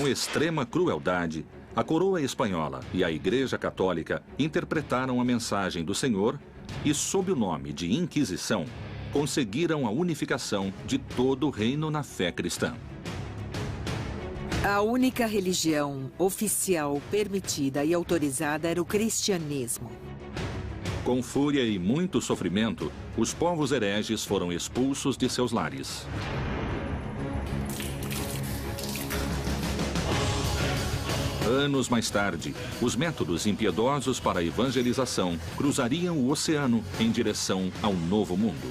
Com extrema crueldade, a coroa espanhola e a Igreja Católica interpretaram a mensagem do Senhor e, sob o nome de Inquisição, conseguiram a unificação de todo o reino na fé cristã. A única religião oficial permitida e autorizada era o cristianismo. Com fúria e muito sofrimento, os povos hereges foram expulsos de seus lares. Anos mais tarde, os métodos impiedosos para a evangelização cruzariam o oceano em direção ao Novo Mundo.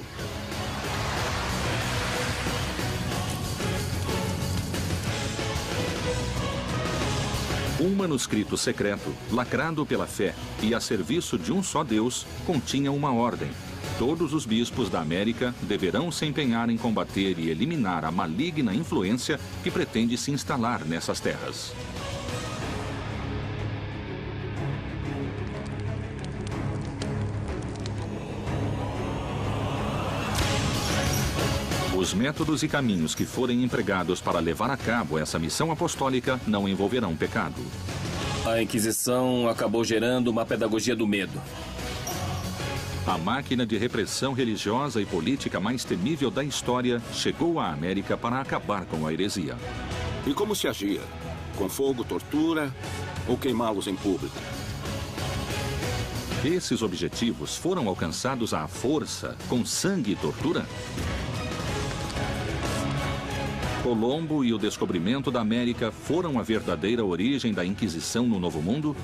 Um manuscrito secreto, lacrado pela fé e a serviço de um só Deus, continha uma ordem. Todos os bispos da América deverão se empenhar em combater e eliminar a maligna influência que pretende se instalar nessas terras. Os métodos e caminhos que forem empregados para levar a cabo essa missão apostólica não envolverão pecado. A Inquisição acabou gerando uma pedagogia do medo. A máquina de repressão religiosa e política mais temível da história chegou à América para acabar com a heresia. E como se agia? Com fogo, tortura ou queimá-los em público? Esses objetivos foram alcançados à força, com sangue e tortura? Colombo e o descobrimento da América foram a verdadeira origem da Inquisição no Novo Mundo?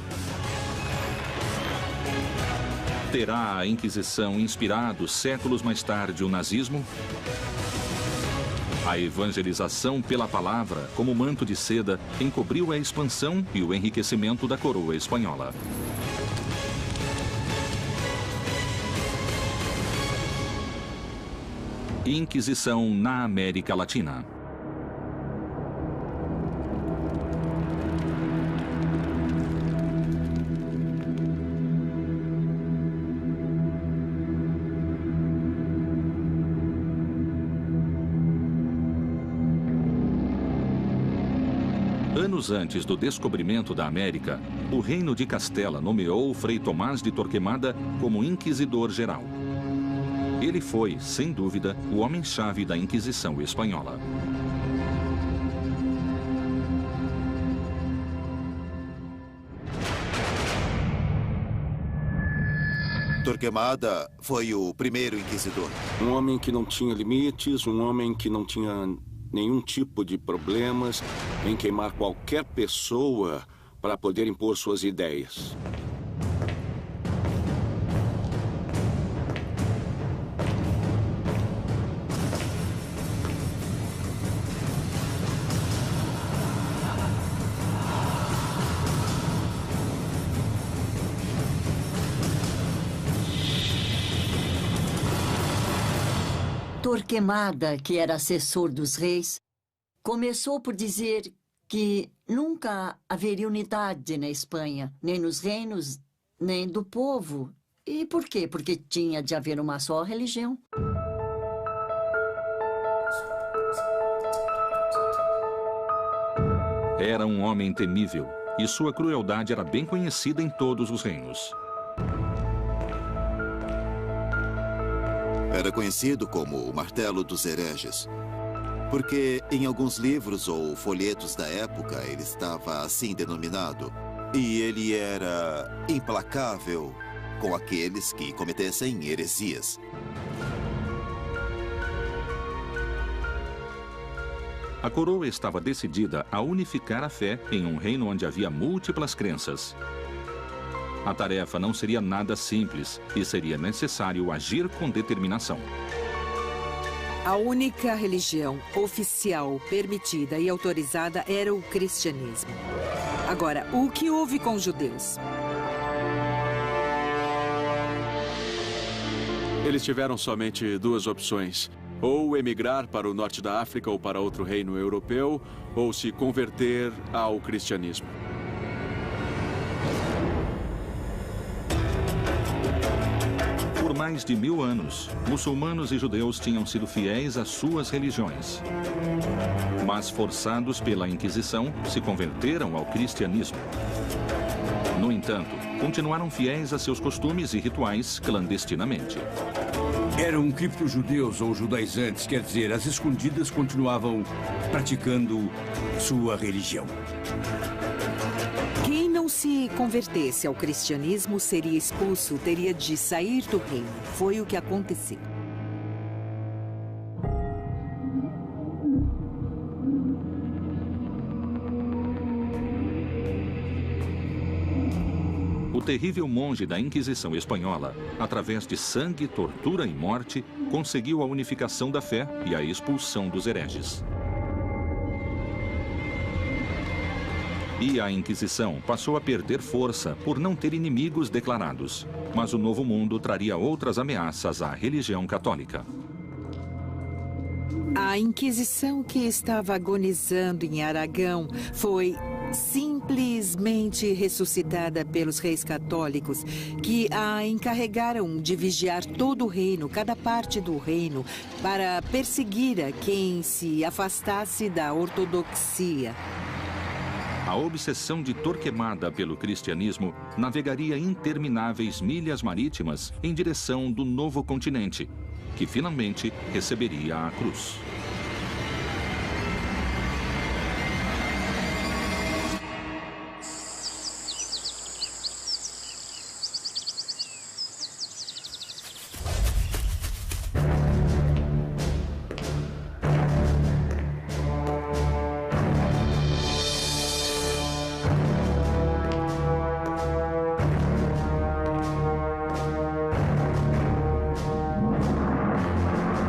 Terá a Inquisição inspirado, séculos mais tarde, o nazismo? A evangelização pela palavra, como manto de seda, encobriu a expansão e o enriquecimento da coroa espanhola. Inquisição na América Latina. Anos antes do descobrimento da América, o Reino de Castela nomeou Frei Tomás de Torquemada como Inquisidor-Geral. Ele foi, sem dúvida, o homem-chave da Inquisição espanhola. Torquemada foi o primeiro inquisidor. Um homem que não tinha limites, um homem que não tinha nenhum tipo de problemas em queimar qualquer pessoa para poder impor suas ideias. Torquemada, que era assessor dos reis, começou por dizer que nunca haveria unidade na Espanha, nem nos reinos, nem do povo. E por quê? Porque tinha de haver uma só religião. Era um homem temível e sua crueldade era bem conhecida em todos os reinos. Era conhecido como o Martelo dos Hereges, porque em alguns livros ou folhetos da época ele estava assim denominado. E ele era implacável com aqueles que cometessem heresias. A coroa estava decidida a unificar a fé em um reino onde havia múltiplas crenças. A tarefa não seria nada simples e seria necessário agir com determinação. A única religião oficial permitida e autorizada era o cristianismo. Agora, o que houve com os judeus? Eles tiveram somente duas opções: ou emigrar para o norte da África ou para outro reino europeu, ou se converter ao cristianismo. Por mais de 1000 anos, muçulmanos e judeus tinham sido fiéis às suas religiões. Mas, forçados pela Inquisição, se converteram ao cristianismo. No entanto, continuaram fiéis a seus costumes e rituais clandestinamente. Eram cripto-judeus ou judaizantes, quer dizer, às escondidas continuavam praticando sua religião. Quem não se convertesse ao cristianismo seria expulso, teria de sair do reino. Foi o que aconteceu. O terrível monge da Inquisição espanhola, através de sangue, tortura e morte, conseguiu a unificação da fé e a expulsão dos hereges. E a Inquisição passou a perder força por não ter inimigos declarados. Mas o Novo Mundo traria outras ameaças à religião católica. A Inquisição, que estava agonizando em Aragão, foi simplesmente ressuscitada pelos reis católicos, que a encarregaram de vigiar todo o reino, cada parte do reino, para perseguir a quem se afastasse da ortodoxia. A obsessão de Torquemada pelo cristianismo navegaria intermináveis milhas marítimas em direção do novo continente, que finalmente receberia a cruz.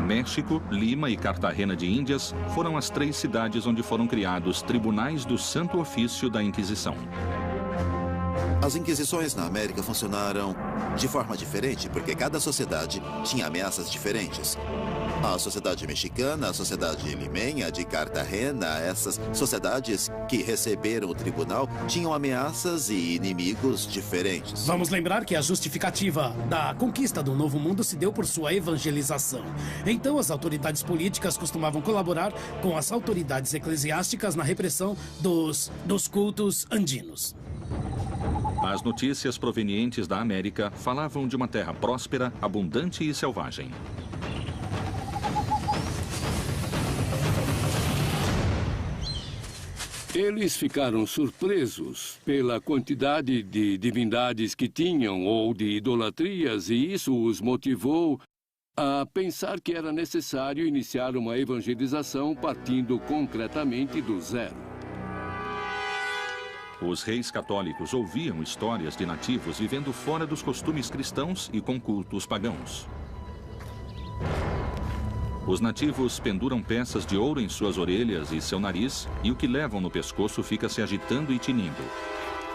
México, Lima e Cartagena de Índias foram as 3 cidades onde foram criados tribunais do Santo Ofício da Inquisição. As inquisições na América funcionaram de forma diferente, porque cada sociedade tinha ameaças diferentes. A sociedade mexicana, a sociedade limenha, de Cartagena, essas sociedades que receberam o tribunal tinham ameaças e inimigos diferentes. Vamos lembrar que a justificativa da conquista do Novo Mundo se deu por sua evangelização. Então, as autoridades políticas costumavam colaborar com as autoridades eclesiásticas na repressão dos cultos andinos. As notícias provenientes da América falavam de uma terra próspera, abundante e selvagem. Eles ficaram surpresos pela quantidade de divindades que tinham ou de idolatrias, e isso os motivou a pensar que era necessário iniciar uma evangelização partindo concretamente do zero. Os reis católicos ouviam histórias de nativos vivendo fora dos costumes cristãos e com cultos pagãos. Os nativos penduram peças de ouro em suas orelhas e seu nariz, e o que levam no pescoço fica se agitando e tinindo.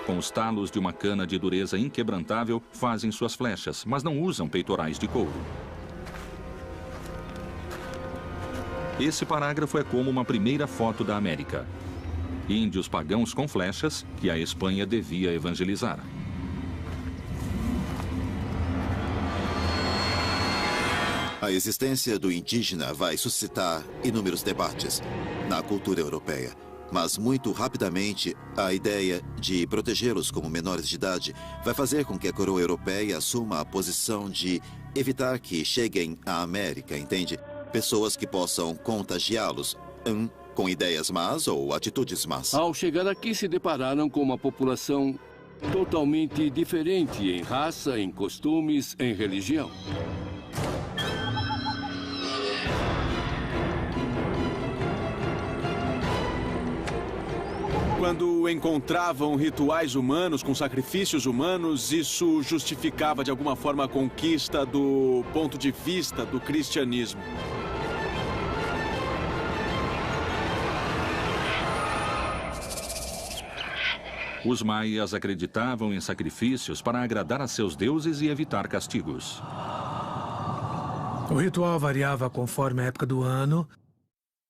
Com os talos de uma cana de dureza inquebrantável, fazem suas flechas, mas não usam peitorais de couro. Esse parágrafo é como uma primeira foto da América. Índios pagãos com flechas que a Espanha devia evangelizar. A existência do indígena vai suscitar inúmeros debates na cultura europeia. Mas muito rapidamente, a ideia de protegê-los como menores de idade vai fazer com que a coroa europeia assuma a posição de evitar que cheguem à América, entende? Pessoas que possam contagiá-los, com ideias más ou atitudes más. Ao chegar aqui, se depararam com uma população totalmente diferente em raça, em costumes, em religião. Quando encontravam rituais humanos com sacrifícios humanos, isso justificava de alguma forma a conquista do ponto de vista do cristianismo. Os maias acreditavam em sacrifícios para agradar a seus deuses e evitar castigos. O ritual variava conforme a época do ano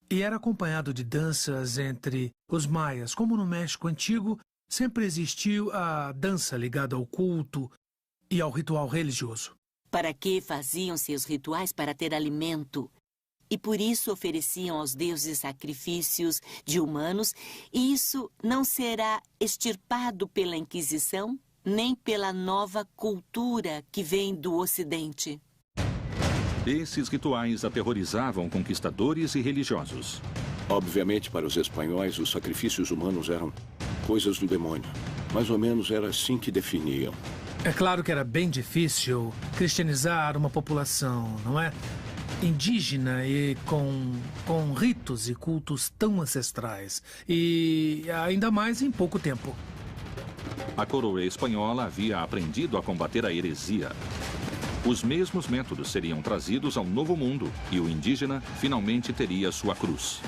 e era acompanhado de danças entre os maias. Como no México Antigo, sempre existiu a dança ligada ao culto e ao ritual religioso. para que faziam seus rituais para ter alimento. E por isso ofereciam aos deuses sacrifícios de humanos, e isso não será extirpado pela Inquisição, nem pela nova cultura que vem do Ocidente. Esses rituais aterrorizavam conquistadores e religiosos. Obviamente, para os espanhóis, os sacrifícios humanos eram coisas do demônio. Mais ou menos era assim que definiam. É claro que era bem difícil cristianizar uma população, não é? Indígena e com ritos e cultos tão ancestrais. E ainda mais em pouco tempo. A coroa espanhola havia aprendido a combater a heresia. Os mesmos métodos seriam trazidos ao Novo Mundo e o indígena finalmente teria sua cruz.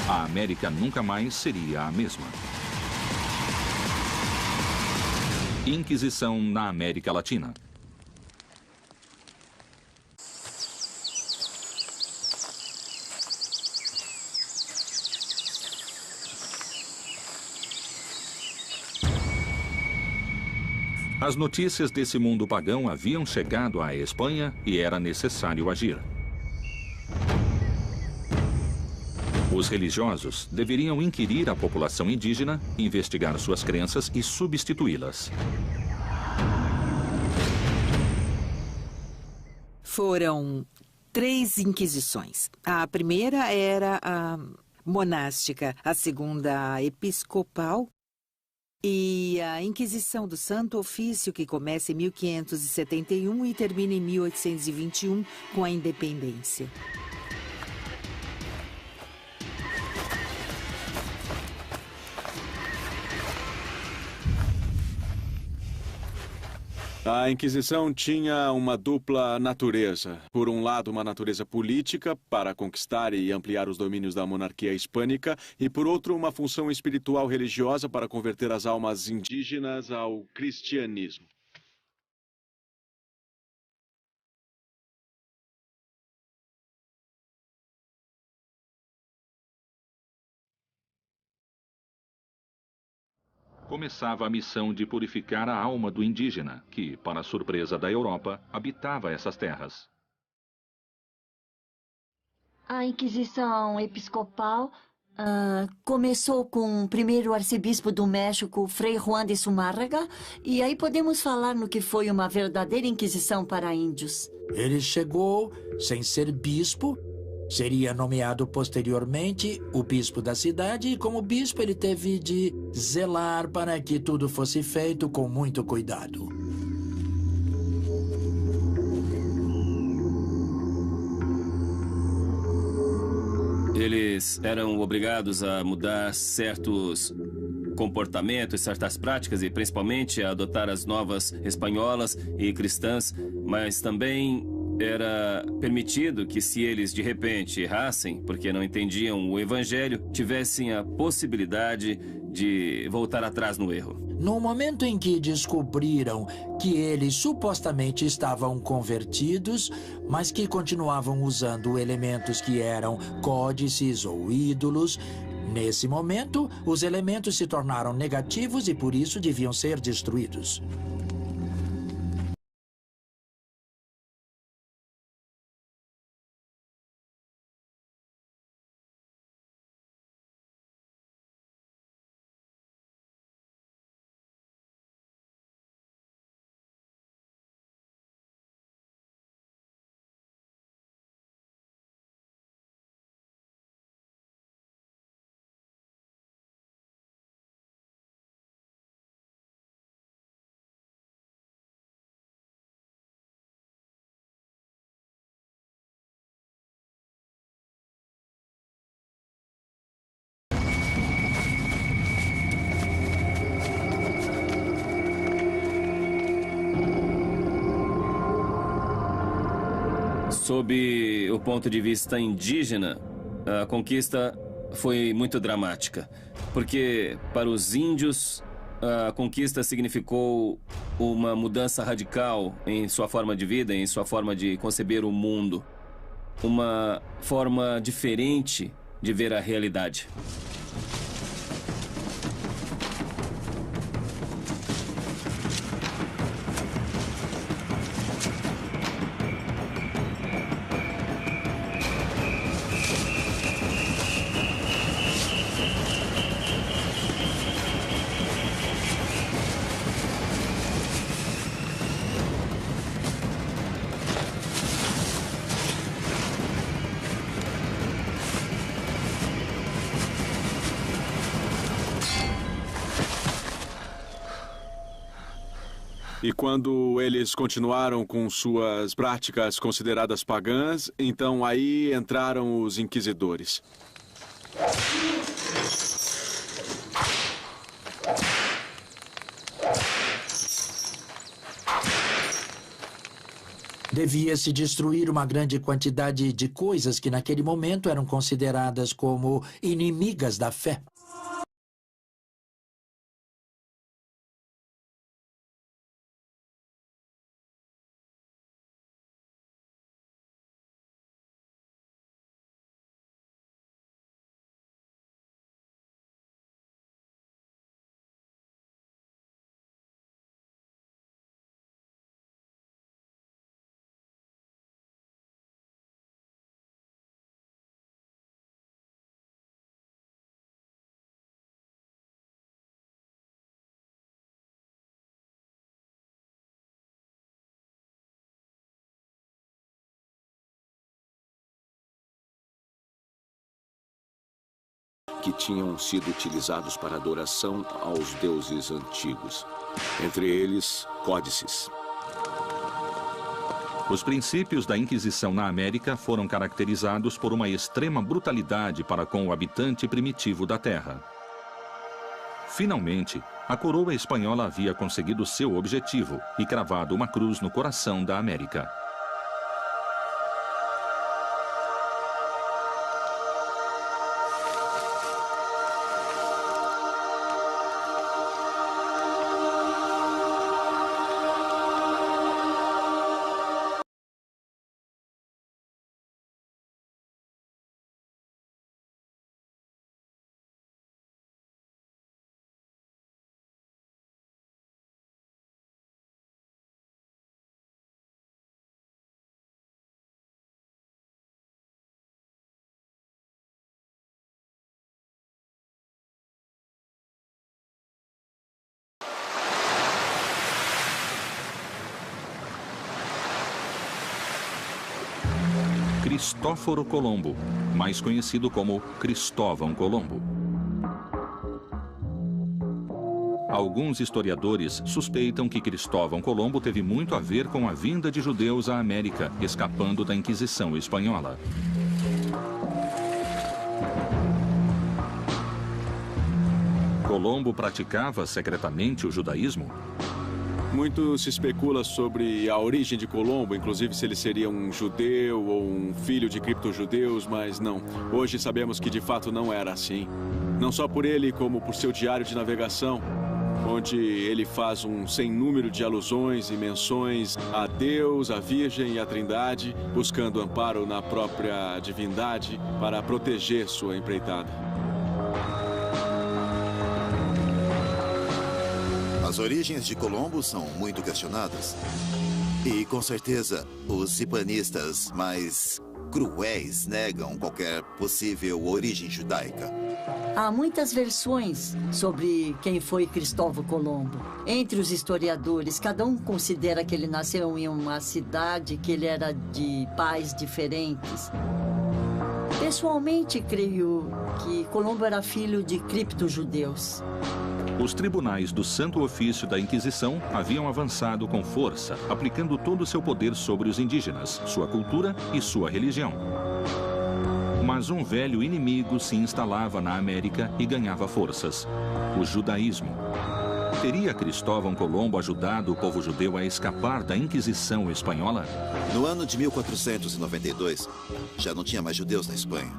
A América nunca mais seria a mesma. Inquisição na América Latina. As notícias desse mundo pagão haviam chegado à Espanha e era necessário agir. Os religiosos deveriam inquirir a população indígena, investigar suas crenças e substituí-las. Foram 3 inquisições. A primeira era a monástica, a segunda a episcopal e a Inquisição do Santo Ofício, que começa em 1571 e termina em 1821 com a independência. A Inquisição tinha uma dupla natureza. Por um lado, uma natureza política, para conquistar e ampliar os domínios da monarquia hispânica, e por outro, uma função espiritual religiosa para converter as almas indígenas ao cristianismo. Começava a missão de purificar a alma do indígena, que, para a surpresa da Europa, habitava essas terras. A Inquisição Episcopal começou com o primeiro arcebispo do México, Frei Juan de Zumárraga, e aí podemos falar no que foi uma verdadeira Inquisição para índios. Ele chegou sem ser bispo. Seria nomeado posteriormente o bispo da cidade e, como bispo, ele teve de zelar para que tudo fosse feito com muito cuidado. Eles eram obrigados a mudar certos comportamentos, certas práticas e principalmente a adotar as novas espanholas e cristãs, mas também era permitido que, se eles de repente errassem, porque não entendiam o evangelho, tivessem a possibilidade de voltar atrás no erro. No momento em que descobriram que eles supostamente estavam convertidos, mas que continuavam usando elementos que eram códices ou ídolos, nesse momento, os elementos se tornaram negativos e por isso deviam ser destruídos. Sob o ponto de vista indígena, a conquista foi muito dramática, porque para os índios a conquista significou uma mudança radical em sua forma de vida, em sua forma de conceber o mundo, uma forma diferente de ver a realidade. E quando eles continuaram com suas práticas consideradas pagãs, então aí entraram os inquisidores. Devia-se destruir uma grande quantidade de coisas que naquele momento eram consideradas como inimigas da fé. Que tinham sido utilizados para adoração aos deuses antigos, entre eles códices. Os princípios da Inquisição na América foram caracterizados por uma extrema brutalidade para com o habitante primitivo da terra. Finalmente, a coroa espanhola havia conseguido seu objetivo e cravado uma cruz no coração da América. Cristóforo Colombo, mais conhecido como Cristóvão Colombo. Alguns historiadores suspeitam que Cristóvão Colombo teve muito a ver com a vinda de judeus à América, escapando da Inquisição espanhola. Colombo praticava secretamente o judaísmo? Muito se especula sobre a origem de Colombo, inclusive se ele seria um judeu ou um filho de criptojudeus, mas não. Hoje sabemos que de fato não era assim. Não só por ele, como por seu diário de navegação, onde ele faz um sem número de alusões e menções a Deus, a Virgem e a Trindade, buscando amparo na própria divindade para proteger sua empreitada. As origens de Colombo são muito questionadas. E, com certeza, os hispanistas mais cruéis negam qualquer possível origem judaica. Há muitas versões sobre quem foi Cristóvão Colombo. Entre os historiadores, cada um considera que ele nasceu em uma cidade, que ele era de pais diferentes. Pessoalmente, creio que Colombo era filho de criptojudeus. Os tribunais do Santo Ofício da Inquisição haviam avançado com força, aplicando todo o seu poder sobre os indígenas, sua cultura e sua religião. Mas um velho inimigo se instalava na América e ganhava forças: o judaísmo. Teria Cristóvão Colombo ajudado o povo judeu a escapar da Inquisição espanhola? No ano de 1492, já não tinha mais judeus na Espanha.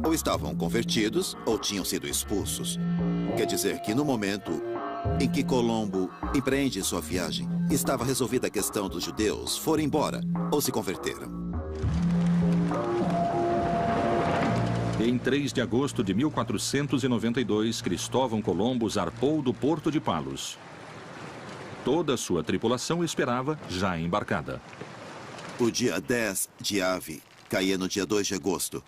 Ou estavam convertidos ou tinham sido expulsos. Quer dizer que no momento em que Colombo empreende sua viagem, estava resolvida a questão dos judeus, foram embora ou se converteram. Em 3 de agosto de 1492, Cristóvão Colombo zarpou do porto de Palos. Toda a sua tripulação esperava já embarcada. O dia 10 de Ave caía no dia 2 de agosto,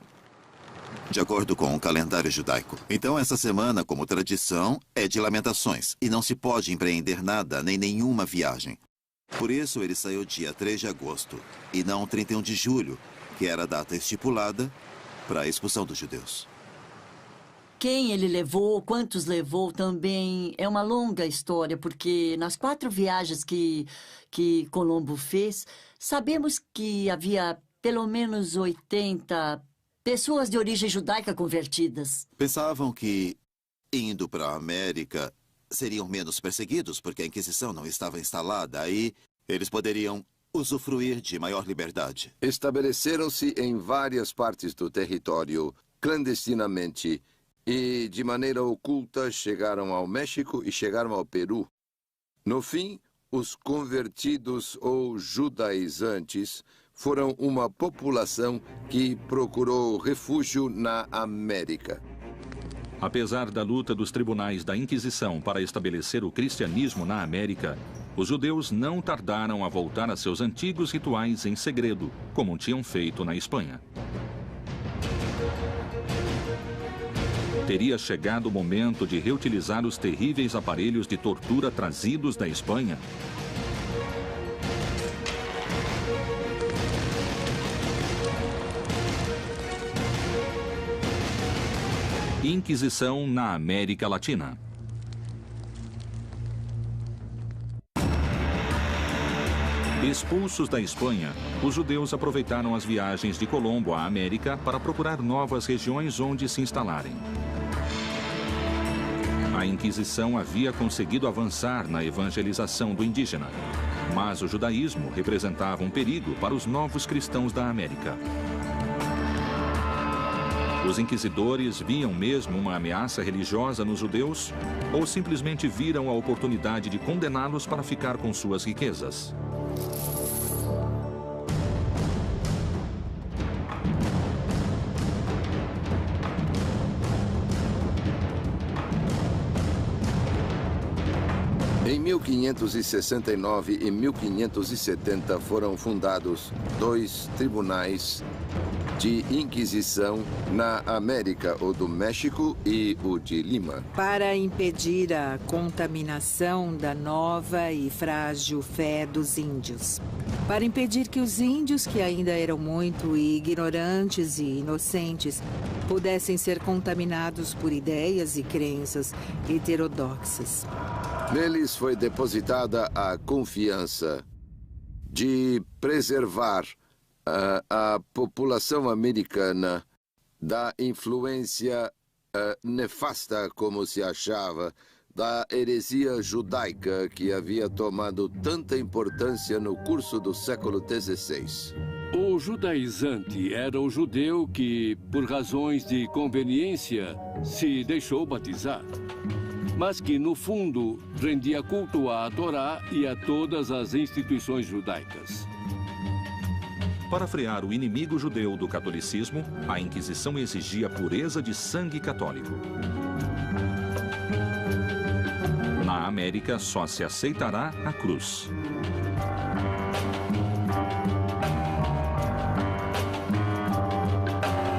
de acordo com o calendário judaico. Então, essa semana, como tradição, é de lamentações e não se pode empreender nada nem nenhuma viagem. Por isso, ele saiu dia 3 de agosto e não 31 de julho, que era a data estipulada para a expulsão dos judeus. quem ele levou, quantos levou também é uma longa história, porque nas 4 viagens que Colombo fez, sabemos que havia pelo menos 80 pessoas de origem judaica convertidas. Pensavam que, indo para a América, seriam menos perseguidos, porque a Inquisição não estava instalada. Aí, eles poderiam usufruir de maior liberdade. Estabeleceram-se em várias partes do território, clandestinamente, e de maneira oculta chegaram ao México e chegaram ao Peru. No fim, os convertidos ou judaizantes foram uma população que procurou refúgio na América. Apesar da luta dos tribunais da Inquisição para estabelecer o cristianismo na América, os judeus não tardaram a voltar a seus antigos rituais em segredo, como tinham feito na Espanha. Teria chegado o momento de reutilizar os terríveis aparelhos de tortura trazidos da Espanha? Inquisição na América Latina. Expulsos da Espanha, os judeus aproveitaram as viagens de Colombo à América para procurar novas regiões onde se instalarem. A Inquisição havia conseguido avançar na evangelização do indígena, mas o judaísmo representava um perigo para os novos cristãos da América. Os inquisidores viam mesmo uma ameaça religiosa nos judeus ou simplesmente viram a oportunidade de condená-los para ficar com suas riquezas? Em 1569 e 1570 foram fundados 2 tribunais de Inquisição na América, o do México e o de Lima. Para impedir a contaminação da nova e frágil fé dos índios. Para impedir que os índios, que ainda eram muito ignorantes e inocentes, pudessem ser contaminados por ideias e crenças heterodoxas. Neles foi depositada a confiança de preservar a população americana da influência nefasta, como se achava, da heresia judaica que havia tomado tanta importância no curso do século XVI. O judaizante era o judeu que, por razões de conveniência, se deixou batizar, mas que, no fundo, rendia culto à Torá e a todas as instituições judaicas. Para frear o inimigo judeu do catolicismo, a Inquisição exigia pureza de sangue católico. Na América, só se aceitará a cruz.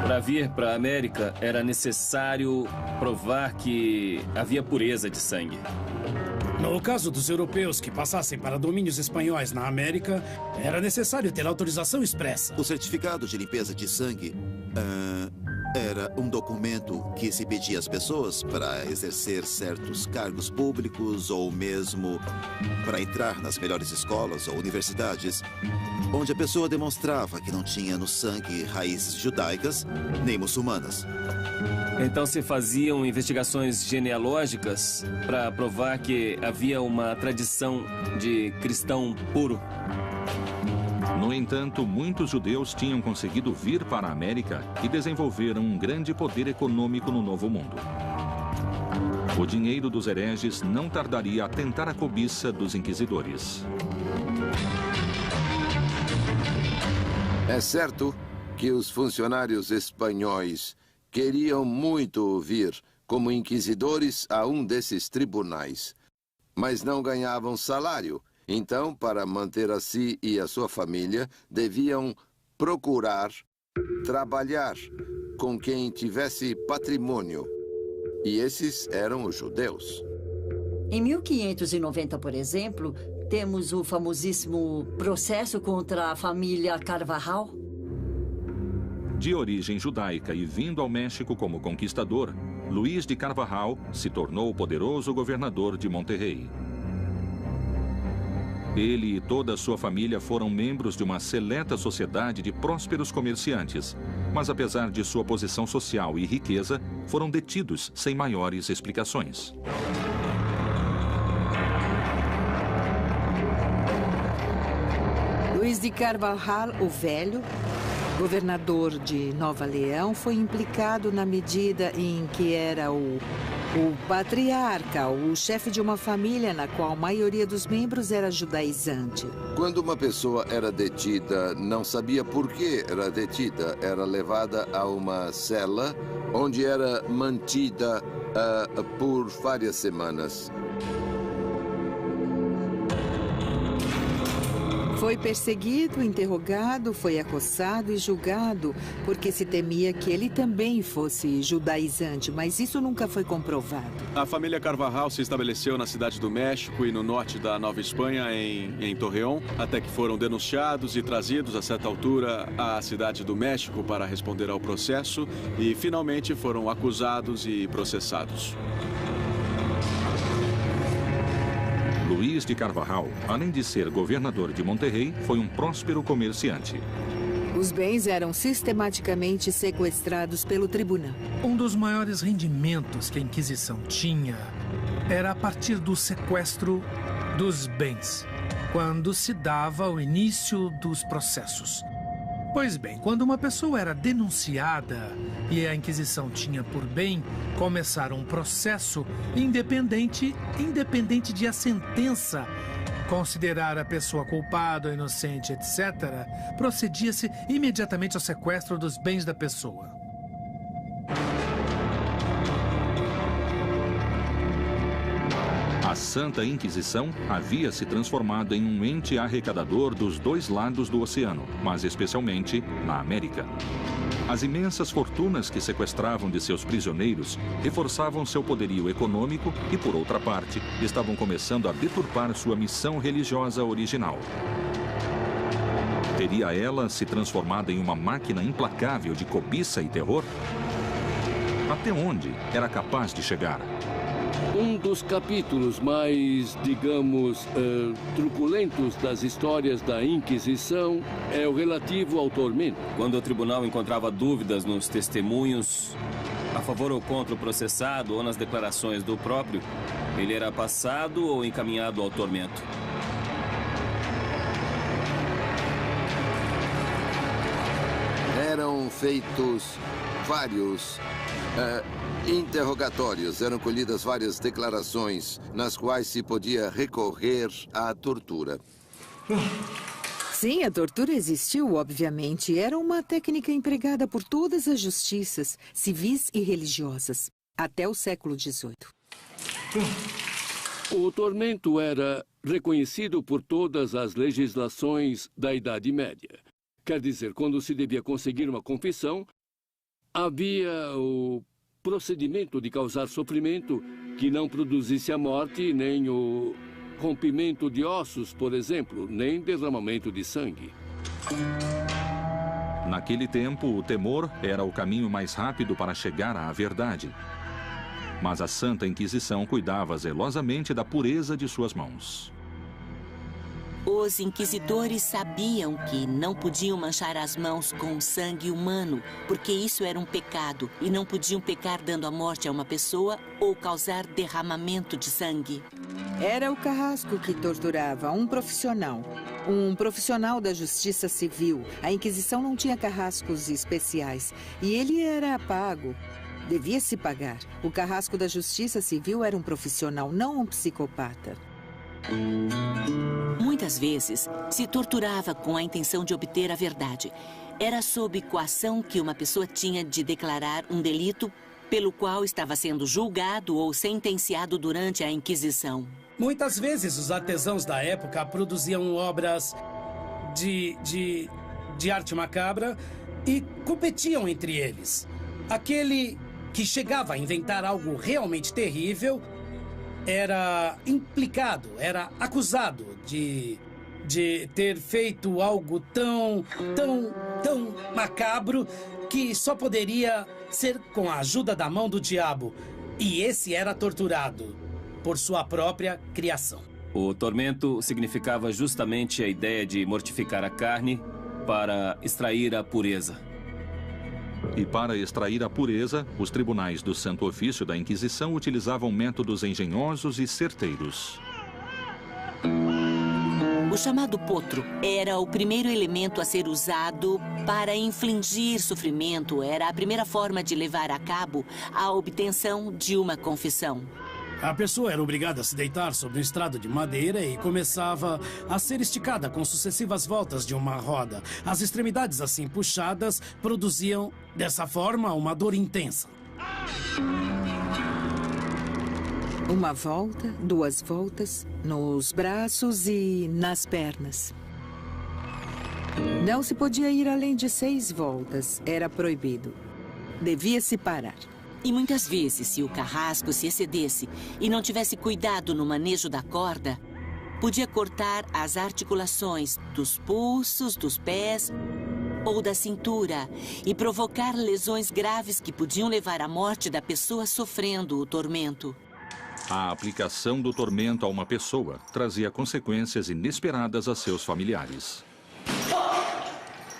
Para vir para a América, era necessário provar que havia pureza de sangue. No caso dos europeus que passassem para domínios espanhóis na América, era necessário ter autorização expressa. O certificado de limpeza de sangue era um documento que se pedia às pessoas para exercer certos cargos públicos ou mesmo para entrar nas melhores escolas ou universidades, onde a pessoa demonstrava que não tinha no sangue raízes judaicas nem muçulmanas. Então se faziam investigações genealógicas para provar que havia uma tradição de cristão puro. No entanto, muitos judeus tinham conseguido vir para a América e desenvolveram um grande poder econômico no Novo Mundo. O dinheiro dos hereges não tardaria a tentar a cobiça dos inquisidores. É certo que os funcionários espanhóis queriam muito vir como inquisidores a um desses tribunais, mas não ganhavam salário. Então, para manter a si e a sua família, deviam procurar trabalhar com quem tivesse patrimônio. E esses eram os judeus. Em 1590, por exemplo, temos o famosíssimo processo contra a família Carvajal. De origem judaica e vindo ao México como conquistador, Luís de Carvajal se tornou o poderoso governador de Monterrey. Ele e toda a sua família foram membros de uma seleta sociedade de prósperos comerciantes, mas apesar de sua posição social e riqueza, foram detidos sem maiores explicações. Luís de Carvajal, o Velho, governador de Nova Leão, foi implicado na medida em que era o patriarca, o chefe de uma família na qual a maioria dos membros era judaizante. Quando uma pessoa era detida, não sabia por que era detida. Era levada a uma cela onde era mantida por várias semanas. Foi perseguido, interrogado, foi acossado e julgado, porque se temia que ele também fosse judaizante, mas isso nunca foi comprovado. A família Carvajal se estabeleceu na cidade do México e no norte da Nova Espanha, em Torreón, até que foram denunciados e trazidos, a certa altura, à cidade do México para responder ao processo e, finalmente, foram acusados e processados. Luís de Carvajal, além de ser governador de Monterrey, foi um próspero comerciante. Os bens eram sistematicamente sequestrados pelo tribunal. Um dos maiores rendimentos que a Inquisição tinha era a partir do sequestro dos bens, quando se dava o início dos processos. Pois bem, quando uma pessoa era denunciada e a Inquisição tinha por bem começar um processo independente de a sentença considerar a pessoa culpada ou inocente, etc., procedia-se imediatamente ao sequestro dos bens da pessoa. A Santa Inquisição havia se transformado em um ente arrecadador dos dois lados do oceano, mas especialmente na América. As imensas fortunas que sequestravam de seus prisioneiros reforçavam seu poderio econômico e, por outra parte, estavam começando a deturpar sua missão religiosa original. Teria ela se transformado em uma máquina implacável de cobiça e terror? Até onde era capaz de chegar? Um dos capítulos mais, digamos, truculentos das histórias da Inquisição é o relativo ao tormento. Quando o tribunal encontrava dúvidas nos testemunhos, a favor ou contra o processado ou nas declarações do próprio, ele era passado ou encaminhado ao tormento. Eram feitos vários interrogatórios, eram colhidas várias declarações nas quais se podia recorrer à tortura. Sim, a tortura existiu, obviamente. Era uma técnica empregada por todas as justiças, civis e religiosas, até o século XVIII. O tormento era reconhecido por todas as legislações da Idade Média. Quer dizer, quando se devia conseguir uma confissão, havia o procedimento de causar sofrimento que não produzisse a morte, nem o rompimento de ossos, por exemplo, nem derramamento de sangue. Naquele tempo, o temor era o caminho mais rápido para chegar à verdade. Mas a Santa Inquisição cuidava zelosamente da pureza de suas mãos. Os inquisidores sabiam que não podiam manchar as mãos com sangue humano, porque isso era um pecado, e não podiam pecar dando a morte a uma pessoa ou causar derramamento de sangue. Era o carrasco que torturava, um profissional da justiça civil. A Inquisição não tinha carrascos especiais, e ele era pago. Devia se pagar. O carrasco da justiça civil era um profissional, não um psicopata. Muitas vezes, se torturava com a intenção de obter a verdade. Era sob coação que uma pessoa tinha de declarar um delito pelo qual estava sendo julgado ou sentenciado durante a Inquisição. Muitas vezes, os artesãos da época produziam obras de arte macabra e competiam entre eles. Aquele que chegava a inventar algo realmente terrível era implicado, era acusado de de ter feito algo tão macabro que só poderia ser com a ajuda da mão do diabo. E esse era torturado por sua própria criação. O tormento significava justamente a ideia de mortificar a carne para extrair a pureza. E para extrair a pureza, os tribunais do Santo Ofício da Inquisição utilizavam métodos engenhosos e certeiros. O chamado potro era o primeiro elemento a ser usado para infligir sofrimento. Era a primeira forma de levar a cabo a obtenção de uma confissão. A pessoa era obrigada a se deitar sobre um estrado de madeira e começava a ser esticada com sucessivas voltas de uma roda. As extremidades assim puxadas produziam, dessa forma, uma dor intensa. Uma volta, 2 voltas, nos braços e nas pernas. Não se podia ir além de 6 voltas. Era proibido. Devia-se parar. E muitas vezes, se o carrasco se excedesse e não tivesse cuidado no manejo da corda, podia cortar as articulações dos pulsos, dos pés ou da cintura e provocar lesões graves que podiam levar à morte da pessoa sofrendo o tormento. A aplicação do tormento a uma pessoa trazia consequências inesperadas a seus familiares.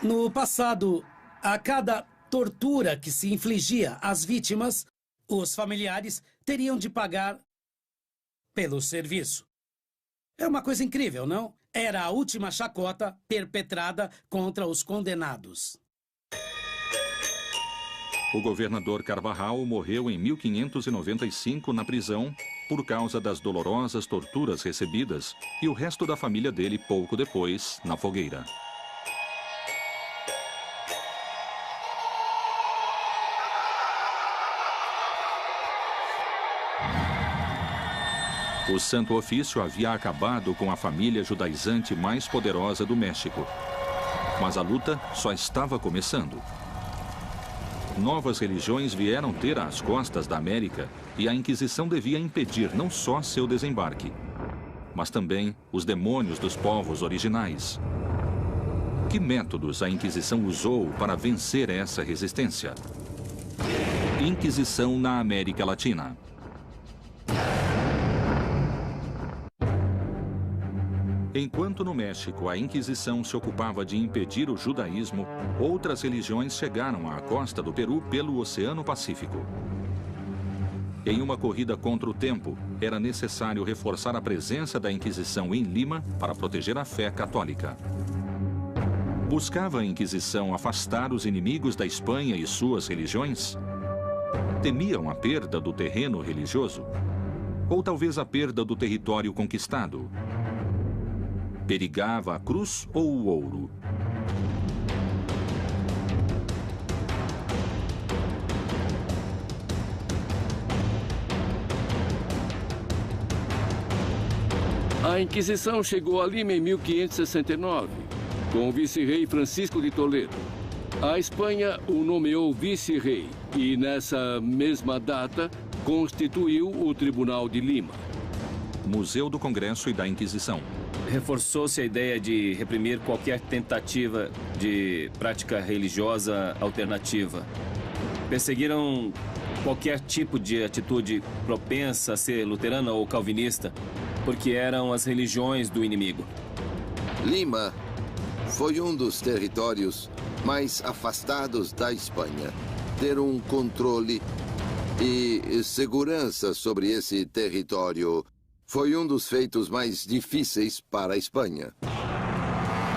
No passado, a cada tortura que se infligia às vítimas, os familiares teriam de pagar pelo serviço. É uma coisa incrível, não? Era a última chacota perpetrada contra os condenados. O governador Carvajal morreu em 1595 na prisão por causa das dolorosas torturas recebidas e o resto da família dele pouco depois na fogueira. O Santo Ofício havia acabado com a família judaizante mais poderosa do México. Mas a luta só estava começando. Novas religiões vieram ter às costas da América e a Inquisição devia impedir não só seu desembarque, mas também os demônios dos povos originais. Que métodos a Inquisição usou para vencer essa resistência? Inquisição na América Latina. Enquanto no México a Inquisição se ocupava de impedir o judaísmo, outras religiões chegaram à costa do Peru pelo Oceano Pacífico. Em uma corrida contra o tempo, era necessário reforçar a presença da Inquisição em Lima para proteger a fé católica. Buscava a Inquisição afastar os inimigos da Espanha e suas religiões? Temiam a perda do terreno religioso? Ou talvez a perda do território conquistado? Perigava a cruz ou o ouro? A Inquisição chegou a Lima em 1569, com o vice-rei Francisco de Toledo. A Espanha o nomeou vice-rei e, nessa mesma data, constituiu o Tribunal de Lima. Museu do Congresso e da Inquisição. Reforçou-se a ideia de reprimir qualquer tentativa de prática religiosa alternativa. Perseguiram qualquer tipo de atitude propensa a ser luterana ou calvinista, porque eram as religiões do inimigo. Lima foi um dos territórios mais afastados da Espanha. Ter um controle e segurança sobre esse território foi um dos feitos mais difíceis para a Espanha.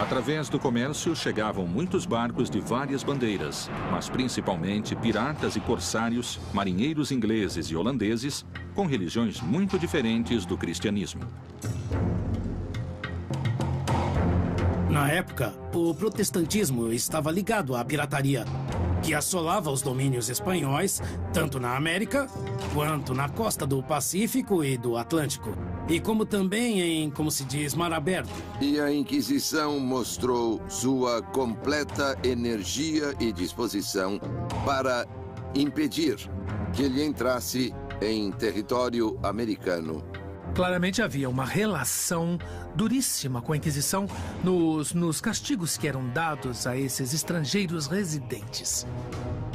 Através do comércio chegavam muitos barcos de várias bandeiras, mas principalmente piratas e corsários, marinheiros ingleses e holandeses, com religiões muito diferentes do cristianismo. Na época, o protestantismo estava ligado à pirataria, que assolava os domínios espanhóis, tanto na América, quanto na costa do Pacífico e do Atlântico, e como também em, como se diz, mar aberto. E a Inquisição mostrou sua completa energia e disposição para impedir que ele entrasse em território americano. Claramente havia uma relação duríssima com a Inquisição nos castigos que eram dados a esses estrangeiros residentes.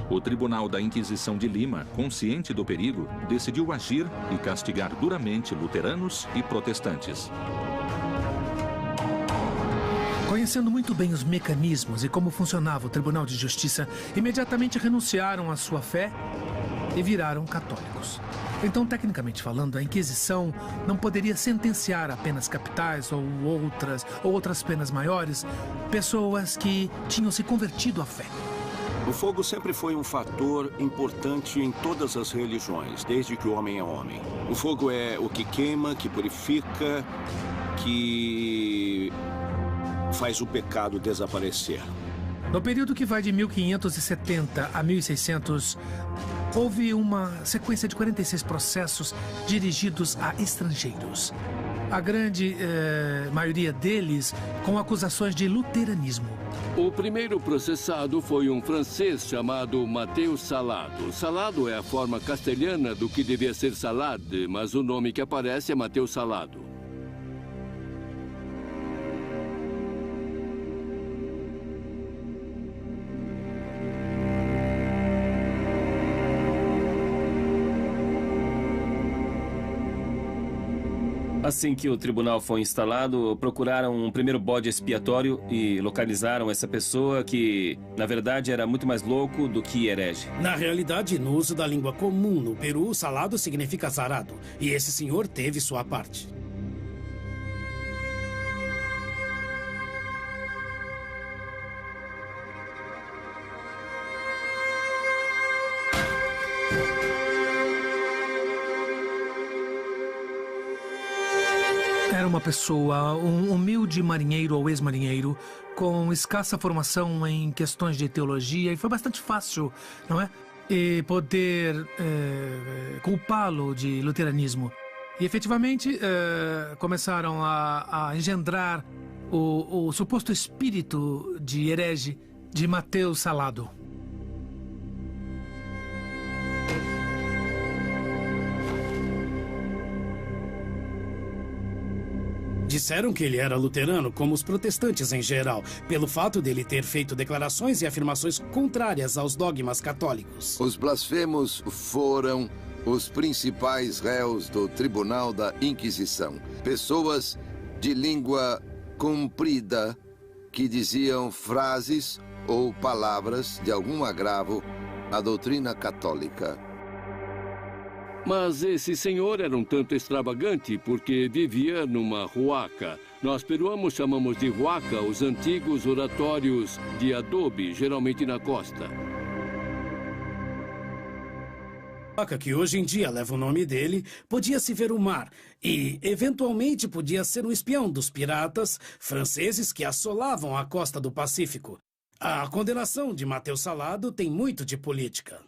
O Tribunal da Inquisição de Lima, consciente do perigo, decidiu agir e castigar duramente luteranos e protestantes. Conhecendo muito bem os mecanismos e como funcionava o Tribunal de Justiça, imediatamente renunciaram à sua fé e viraram católicos. Então, tecnicamente falando, a Inquisição não poderia sentenciar a penas capitais ou outras penas maiores pessoas que tinham se convertido à fé. O fogo sempre foi um fator importante em todas as religiões, desde que o homem é homem. O fogo é o que queima, que purifica, que faz o pecado desaparecer. No período que vai de 1570 a 1600, houve uma sequência de 46 processos dirigidos a estrangeiros. A grande maioria deles com acusações de luteranismo. O primeiro processado foi um francês chamado Matheus Salado. Salado é a forma castelhana do que devia ser Salade, mas o nome que aparece é Matheus Salado. Assim que o tribunal foi instalado, procuraram um primeiro bode expiatório e localizaram essa pessoa que, na verdade, era muito mais louco do que herege. Na realidade, no uso da língua comum no Peru, salado significa azarado. E esse senhor teve sua parte. Era uma pessoa, um humilde marinheiro ou ex-marinheiro, com escassa formação em questões de teologia, e foi bastante fácil, não é? E poder culpá-lo de luteranismo. E efetivamente começaram a engendrar o suposto espírito de herege de Matheus Salado. Disseram que ele era luterano, como os protestantes em geral, pelo fato dele ter feito declarações e afirmações contrárias aos dogmas católicos. Os blasfemos foram os principais réus do Tribunal da Inquisição. Pessoas de língua comprida que diziam frases ou palavras de algum agravo à doutrina católica. Mas esse senhor era um tanto extravagante porque vivia numa huaca. Nós peruanos chamamos de huaca os antigos oratórios de adobe, geralmente na costa. A huaca, que hoje em dia leva o nome dele, podia-se ver o mar e, eventualmente, podia ser um espião dos piratas franceses que assolavam a costa do Pacífico. A condenação de Matheus Salado tem muito de política.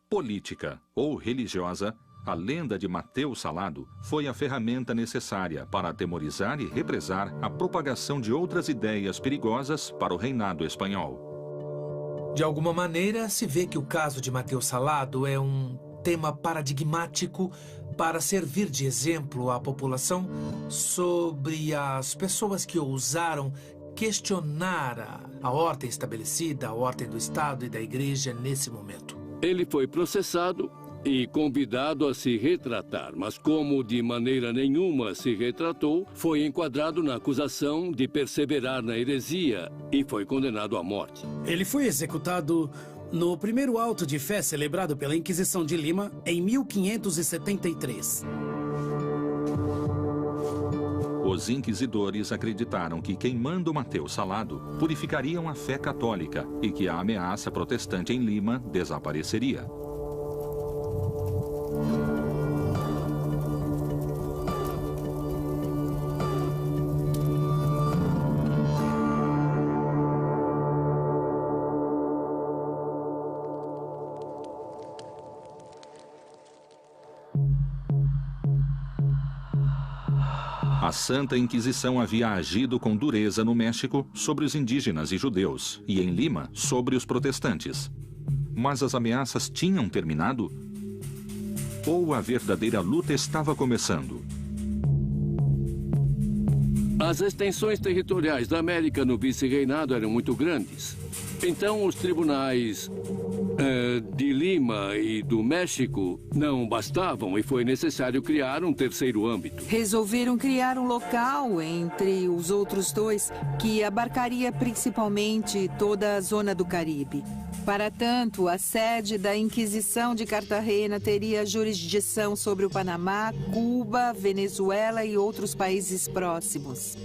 Política ou religiosa, a lenda de Matheus Salado foi a ferramenta necessária para atemorizar e represar a propagação de outras ideias perigosas para o reinado espanhol. De alguma maneira, se vê que o caso de Matheus Salado é um tema paradigmático para servir de exemplo à população sobre as pessoas que ousaram questionar a ordem estabelecida, a ordem do Estado e da Igreja nesse momento. Ele foi processado e convidado a se retratar, mas como de maneira nenhuma se retratou, foi enquadrado na acusação de perseverar na heresia e foi condenado à morte. Ele foi executado no primeiro auto de fé celebrado pela Inquisição de Lima em 1573. Os inquisidores acreditaram que queimando Matheus Salado purificariam a fé católica e que a ameaça protestante em Lima desapareceria. A Santa Inquisição havia agido com dureza no México sobre os indígenas e judeus, e em Lima sobre os protestantes. Mas as ameaças tinham terminado? Ou a verdadeira luta estava começando? As extensões territoriais da América no vice-reinado eram muito grandes. Então, os tribunais de Lima e do México não bastavam e foi necessário criar um terceiro âmbito. Resolveram criar um local entre os outros dois que abarcaria principalmente toda a zona do Caribe. Para tanto, a sede da Inquisição de Cartagena teria jurisdição sobre o Panamá, Cuba, Venezuela e outros países próximos.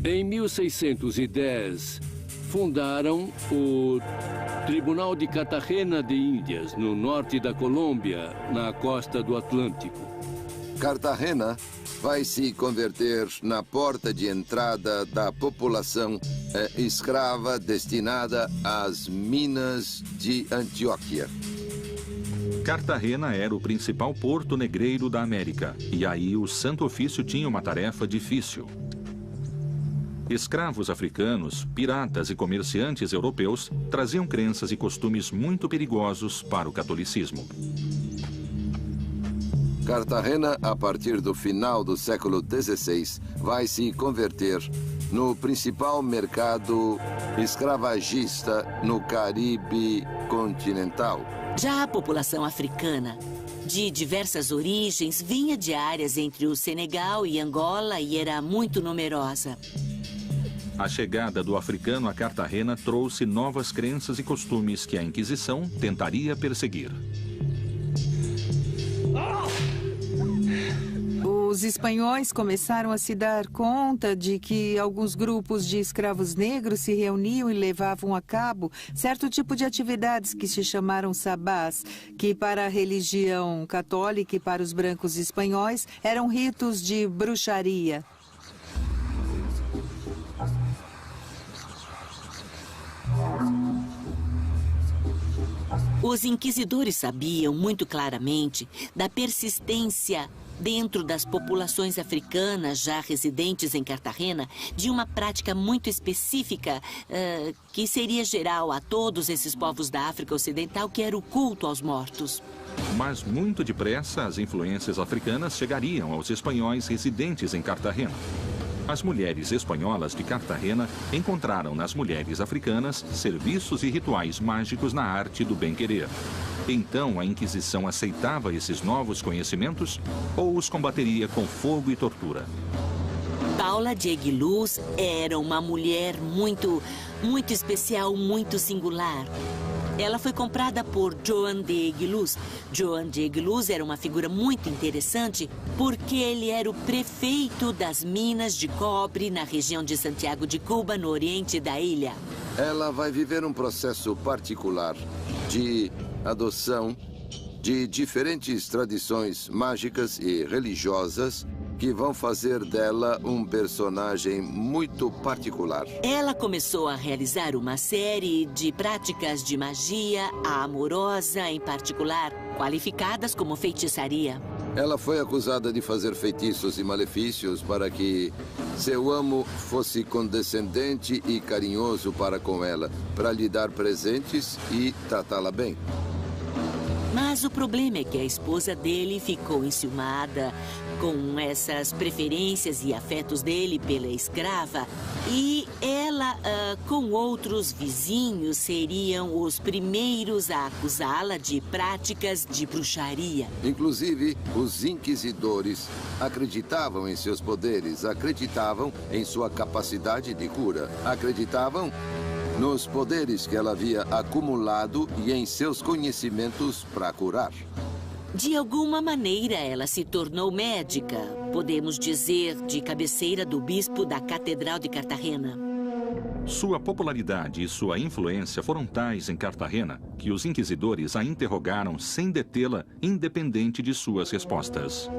Em 1610, fundaram o Tribunal de Cartagena de Índias, no norte da Colômbia, na costa do Atlântico. Cartagena vai se converter na porta de entrada da população escrava destinada às minas de Antioquia. Cartagena era o principal porto negreiro da América, e aí o Santo Ofício tinha uma tarefa difícil. Escravos africanos, piratas e comerciantes europeus traziam crenças e costumes muito perigosos para o catolicismo. Cartagena, a partir do final do século XVI, vai se converter no principal mercado escravagista no Caribe continental. Já a população africana, de diversas origens, vinha de áreas entre o Senegal e Angola e era muito numerosa. A chegada do africano a Cartagena trouxe novas crenças e costumes que a Inquisição tentaria perseguir. Os espanhóis começaram a se dar conta de que alguns grupos de escravos negros se reuniam e levavam a cabo certo tipo de atividades que se chamaram sabás, que para a religião católica e para os brancos espanhóis eram ritos de bruxaria. Os inquisidores sabiam muito claramente da persistência dentro das populações africanas já residentes em Cartagena de uma prática muito específica que seria geral a todos esses povos da África Ocidental, que era o culto aos mortos. Mas muito depressa as influências africanas chegariam aos espanhóis residentes em Cartagena. As mulheres espanholas de Cartagena encontraram nas mulheres africanas serviços e rituais mágicos na arte do bem-querer. Então, a Inquisição aceitava esses novos conhecimentos ou os combateria com fogo e tortura? Paula de Aguiluz era uma mulher muito especial, muito singular. Ela foi comprada por Joan de Aguiluz. Joan de Aguiluz era uma figura muito interessante porque ele era o prefeito das minas de cobre na região de Santiago de Cuba, no oriente da ilha. Ela vai viver um processo particular de adoção de diferentes tradições mágicas e religiosas que vão fazer dela um personagem muito particular. Ela começou a realizar uma série de práticas de magia, a amorosa em particular, qualificadas como feitiçaria. Ela foi acusada de fazer feitiços e malefícios para que seu amo fosse condescendente e carinhoso para com ela, para lhe dar presentes e tratá-la bem. Mas o problema é que a esposa dele ficou enciumada com essas preferências e afetos dele pela escrava. E ela, com outros vizinhos, seriam os primeiros a acusá-la de práticas de bruxaria. Inclusive, os inquisidores acreditavam em seus poderes, acreditavam em sua capacidade de cura, acreditavam nos poderes que ela havia acumulado e em seus conhecimentos para curar. De alguma maneira, ela se tornou médica, podemos dizer, de cabeceira do bispo da Catedral de Cartagena. Sua popularidade e sua influência foram tais em Cartagena que os inquisidores a interrogaram sem detê-la, independente de suas respostas.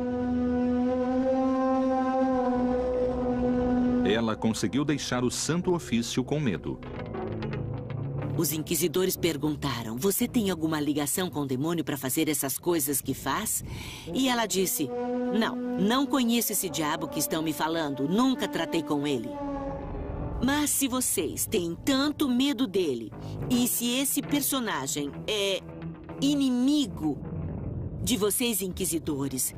Ela conseguiu deixar o Santo Ofício com medo. Os inquisidores perguntaram: você tem alguma ligação com o demônio para fazer essas coisas que faz? E ela disse: não conheço esse diabo que estão me falando, nunca tratei com ele. Mas se vocês têm tanto medo dele, e se esse personagem é inimigo de vocês, inquisidores,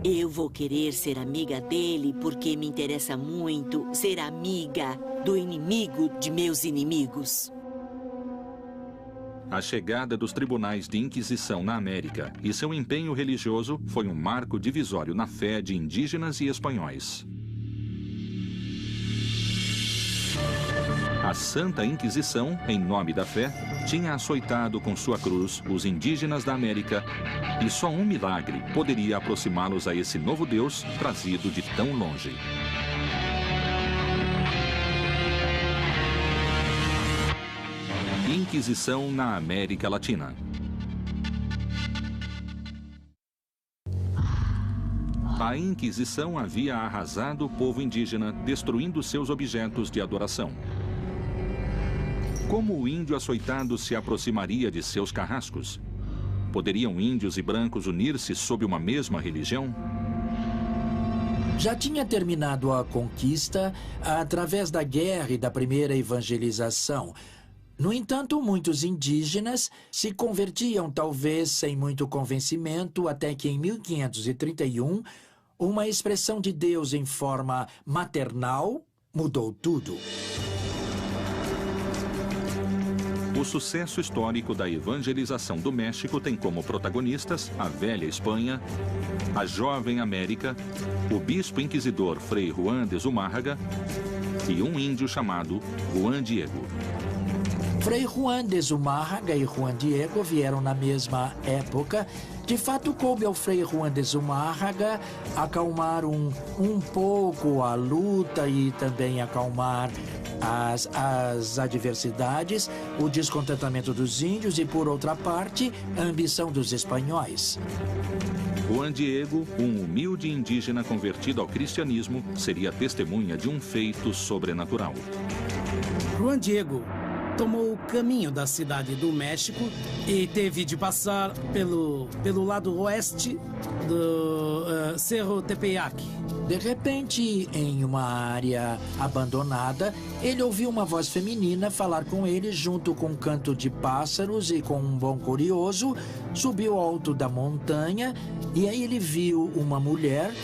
eu vou querer ser amiga dele porque me interessa muito ser amiga do inimigo de meus inimigos. A chegada dos tribunais de Inquisição na América e seu empenho religioso foi um marco divisório na fé de indígenas e espanhóis. A Santa Inquisição, em nome da fé, tinha açoitado com sua cruz os indígenas da América e só um milagre poderia aproximá-los a esse novo Deus trazido de tão longe. Inquisição na América Latina. A Inquisição havia arrasado o povo indígena, destruindo seus objetos de adoração. Como o índio açoitado se aproximaria de seus carrascos? Poderiam índios e brancos unir-se sob uma mesma religião? Já tinha terminado a conquista através da guerra e da primeira evangelização. No entanto, muitos indígenas se convertiam, talvez sem muito convencimento, até que em 1531, uma expressão de Deus em forma maternal mudou tudo. O sucesso histórico da evangelização do México tem como protagonistas a velha Espanha, a jovem América, o bispo inquisidor Frei Juan de Zumárraga e um índio chamado Juan Diego. Frei Juan de Zumárraga e Juan Diego vieram na mesma época. De fato, coube ao Frei Juan de Zumárraga acalmar um pouco a luta e também acalmar as adversidades, o descontentamento dos índios e, por outra parte, a ambição dos espanhóis. Juan Diego, um humilde indígena convertido ao cristianismo, seria testemunha de um feito sobrenatural. Juan Diego tomou o caminho da cidade do México e teve de passar pelo lado oeste do Cerro Tepeyac. De repente, em uma área abandonada, ele ouviu uma voz feminina falar com ele junto com um canto de pássaros e com um bom curioso, subiu ao alto da montanha e aí ele viu uma mulher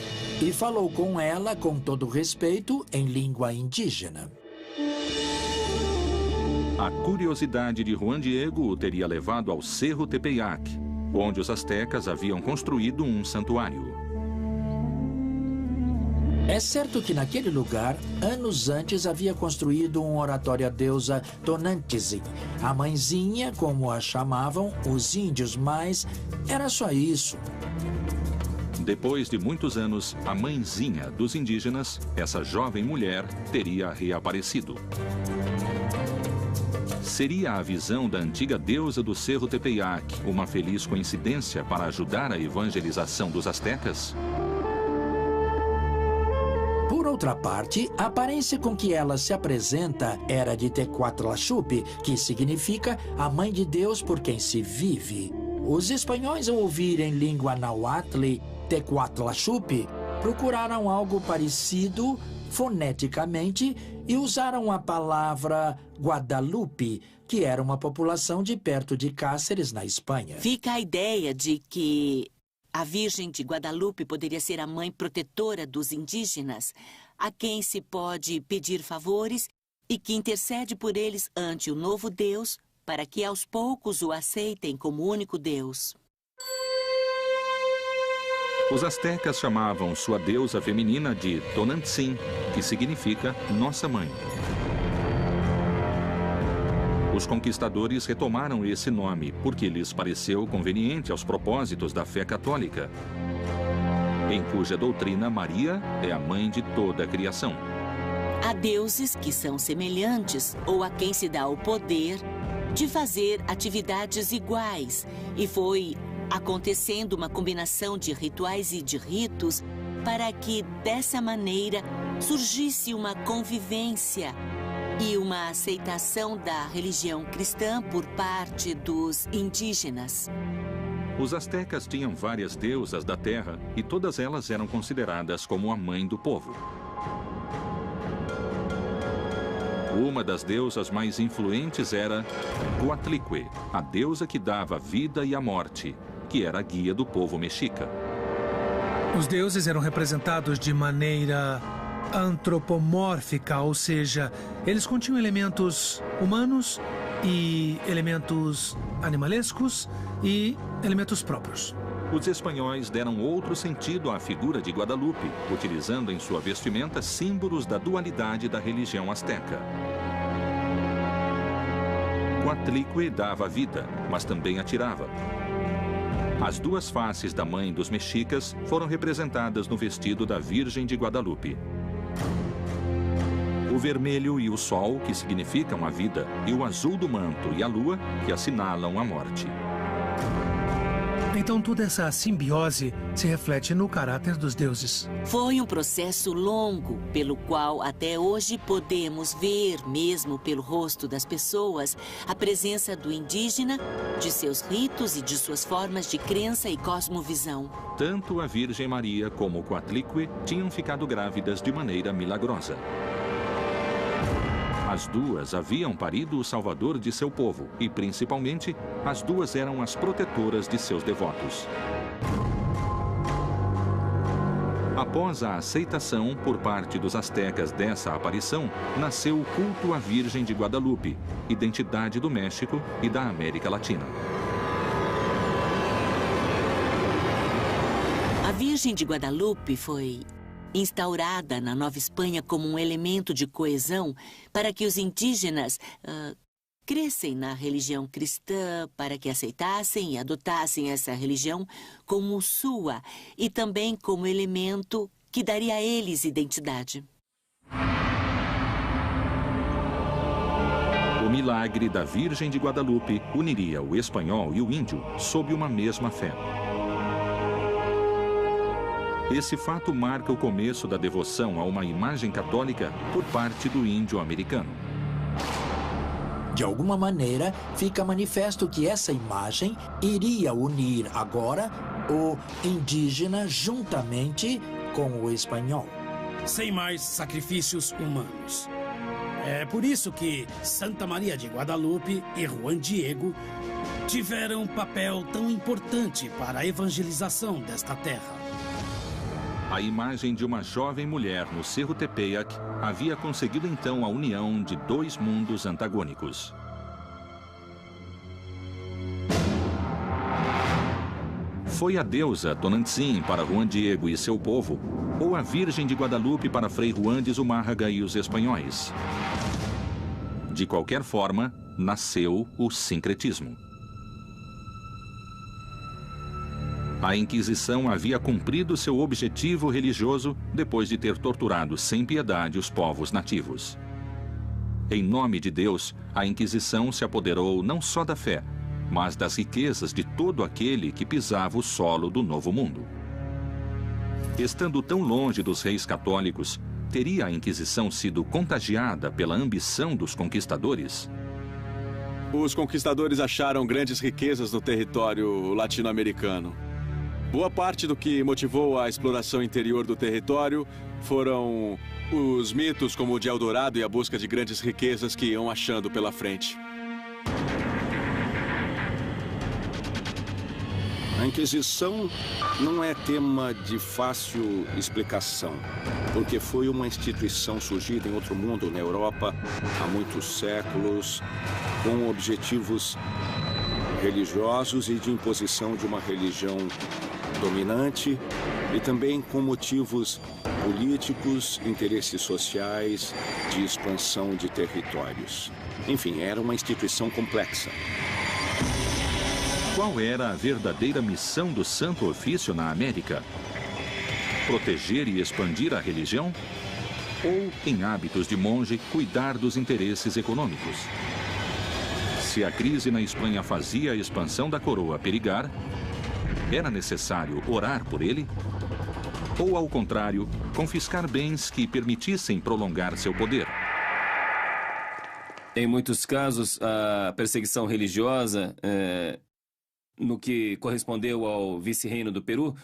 e falou com ela com todo respeito em língua indígena. A curiosidade de Juan Diego o teria levado ao Cerro Tepeyac, onde os astecas haviam construído um santuário. É certo que naquele lugar, anos antes, havia construído um oratório à deusa Tonantzin, a mãezinha, como a chamavam os índios, mas era só isso. Depois de muitos anos, a mãezinha dos indígenas, essa jovem mulher, teria reaparecido. Seria a visão da antiga deusa do Cerro Tepeyac uma feliz coincidência para ajudar a evangelização dos astecas? Por outra parte, a aparência com que ela se apresenta era de Tecuatlaxupi, que significa a mãe de Deus por quem se vive. Os espanhóis, ao ouvirem língua nahuatl, Tecuatlaxupi, procuraram algo parecido foneticamente e usaram a palavra Guadalupe, que era uma população de perto de Cáceres, na Espanha. Fica a ideia de que a Virgem de Guadalupe poderia ser a mãe protetora dos indígenas, a quem se pode pedir favores e que intercede por eles ante o novo Deus, para que aos poucos o aceitem como único Deus. Os astecas chamavam sua deusa feminina de Tonantzin, que significa Nossa Mãe. Os conquistadores retomaram esse nome porque lhes pareceu conveniente aos propósitos da fé católica, em cuja doutrina Maria é a mãe de toda a criação. Há deuses que são semelhantes ou a quem se dá o poder de fazer atividades iguais, e foi acontecendo uma combinação de rituais e de ritos para que, dessa maneira, surgisse uma convivência e uma aceitação da religião cristã por parte dos indígenas. Os astecas tinham várias deusas da terra e todas elas eram consideradas como a mãe do povo. Uma das deusas mais influentes era Coatlicue, a deusa que dava a vida e a morte, que era a guia do povo mexica. Os deuses eram representados de maneira antropomórfica, ou seja, eles continham elementos humanos e elementos animalescos e elementos próprios. Os espanhóis deram outro sentido à figura de Guadalupe, utilizando em sua vestimenta símbolos da dualidade da religião asteca. Coatlicue dava vida, mas também atirava. As duas faces da mãe dos mexicas foram representadas no vestido da Virgem de Guadalupe. O vermelho e o sol, que significam a vida, e o azul do manto e a lua, que assinalam a morte. Então toda essa simbiose se reflete no caráter dos deuses. Foi um processo longo, pelo qual até hoje podemos ver, mesmo pelo rosto das pessoas, a presença do indígena, de seus ritos e de suas formas de crença e cosmovisão. Tanto a Virgem Maria como Coatlicue tinham ficado grávidas de maneira milagrosa. As duas haviam parido o salvador de seu povo e, principalmente, as duas eram as protetoras de seus devotos. Após a aceitação por parte dos astecas dessa aparição, nasceu o culto à Virgem de Guadalupe, identidade do México e da América Latina. A Virgem de Guadalupe foi instaurada na Nova Espanha como um elemento de coesão para que os indígenas crescem na religião cristã, para que aceitassem e adotassem essa religião como sua e também como elemento que daria a eles identidade. O milagre da Virgem de Guadalupe uniria o espanhol e o índio sob uma mesma fé. Esse fato marca o começo da devoção a uma imagem católica por parte do índio americano. De alguma maneira, fica manifesto que essa imagem iria unir agora o indígena juntamente com o espanhol. Sem mais sacrifícios humanos. É por isso que Santa Maria de Guadalupe e Juan Diego tiveram um papel tão importante para a evangelização desta terra. A imagem de uma jovem mulher no Cerro Tepeyac havia conseguido então a união de dois mundos antagônicos. Foi a deusa Tonantzin para Juan Diego e seu povo, ou a Virgem de Guadalupe para Frei Juan de Zumárraga e os espanhóis? De qualquer forma, nasceu o sincretismo. A Inquisição havia cumprido seu objetivo religioso depois de ter torturado sem piedade os povos nativos. Em nome de Deus, a Inquisição se apoderou não só da fé, mas das riquezas de todo aquele que pisava o solo do Novo Mundo. Estando tão longe dos reis católicos, teria a Inquisição sido contagiada pela ambição dos conquistadores? Os conquistadores acharam grandes riquezas no território latino-americano. Boa parte do que motivou a exploração interior do território foram os mitos como o de Eldorado e a busca de grandes riquezas que iam achando pela frente. A Inquisição não é tema de fácil explicação, porque foi uma instituição surgida em outro mundo, na Europa, há muitos séculos, com objetivos religiosos e de imposição de uma religião dominante e também com motivos políticos, interesses sociais, de expansão de territórios. Enfim, era uma instituição complexa. Qual era a verdadeira missão do Santo Ofício na América? Proteger e expandir a religião? Ou, em hábitos de monge, cuidar dos interesses econômicos? Se a crise na Espanha fazia a expansão da coroa perigar, era necessário orar por ele? Ou, ao contrário, confiscar bens que permitissem prolongar seu poder? Em muitos casos, a perseguição religiosa, no que correspondeu ao vice-reino do Peru,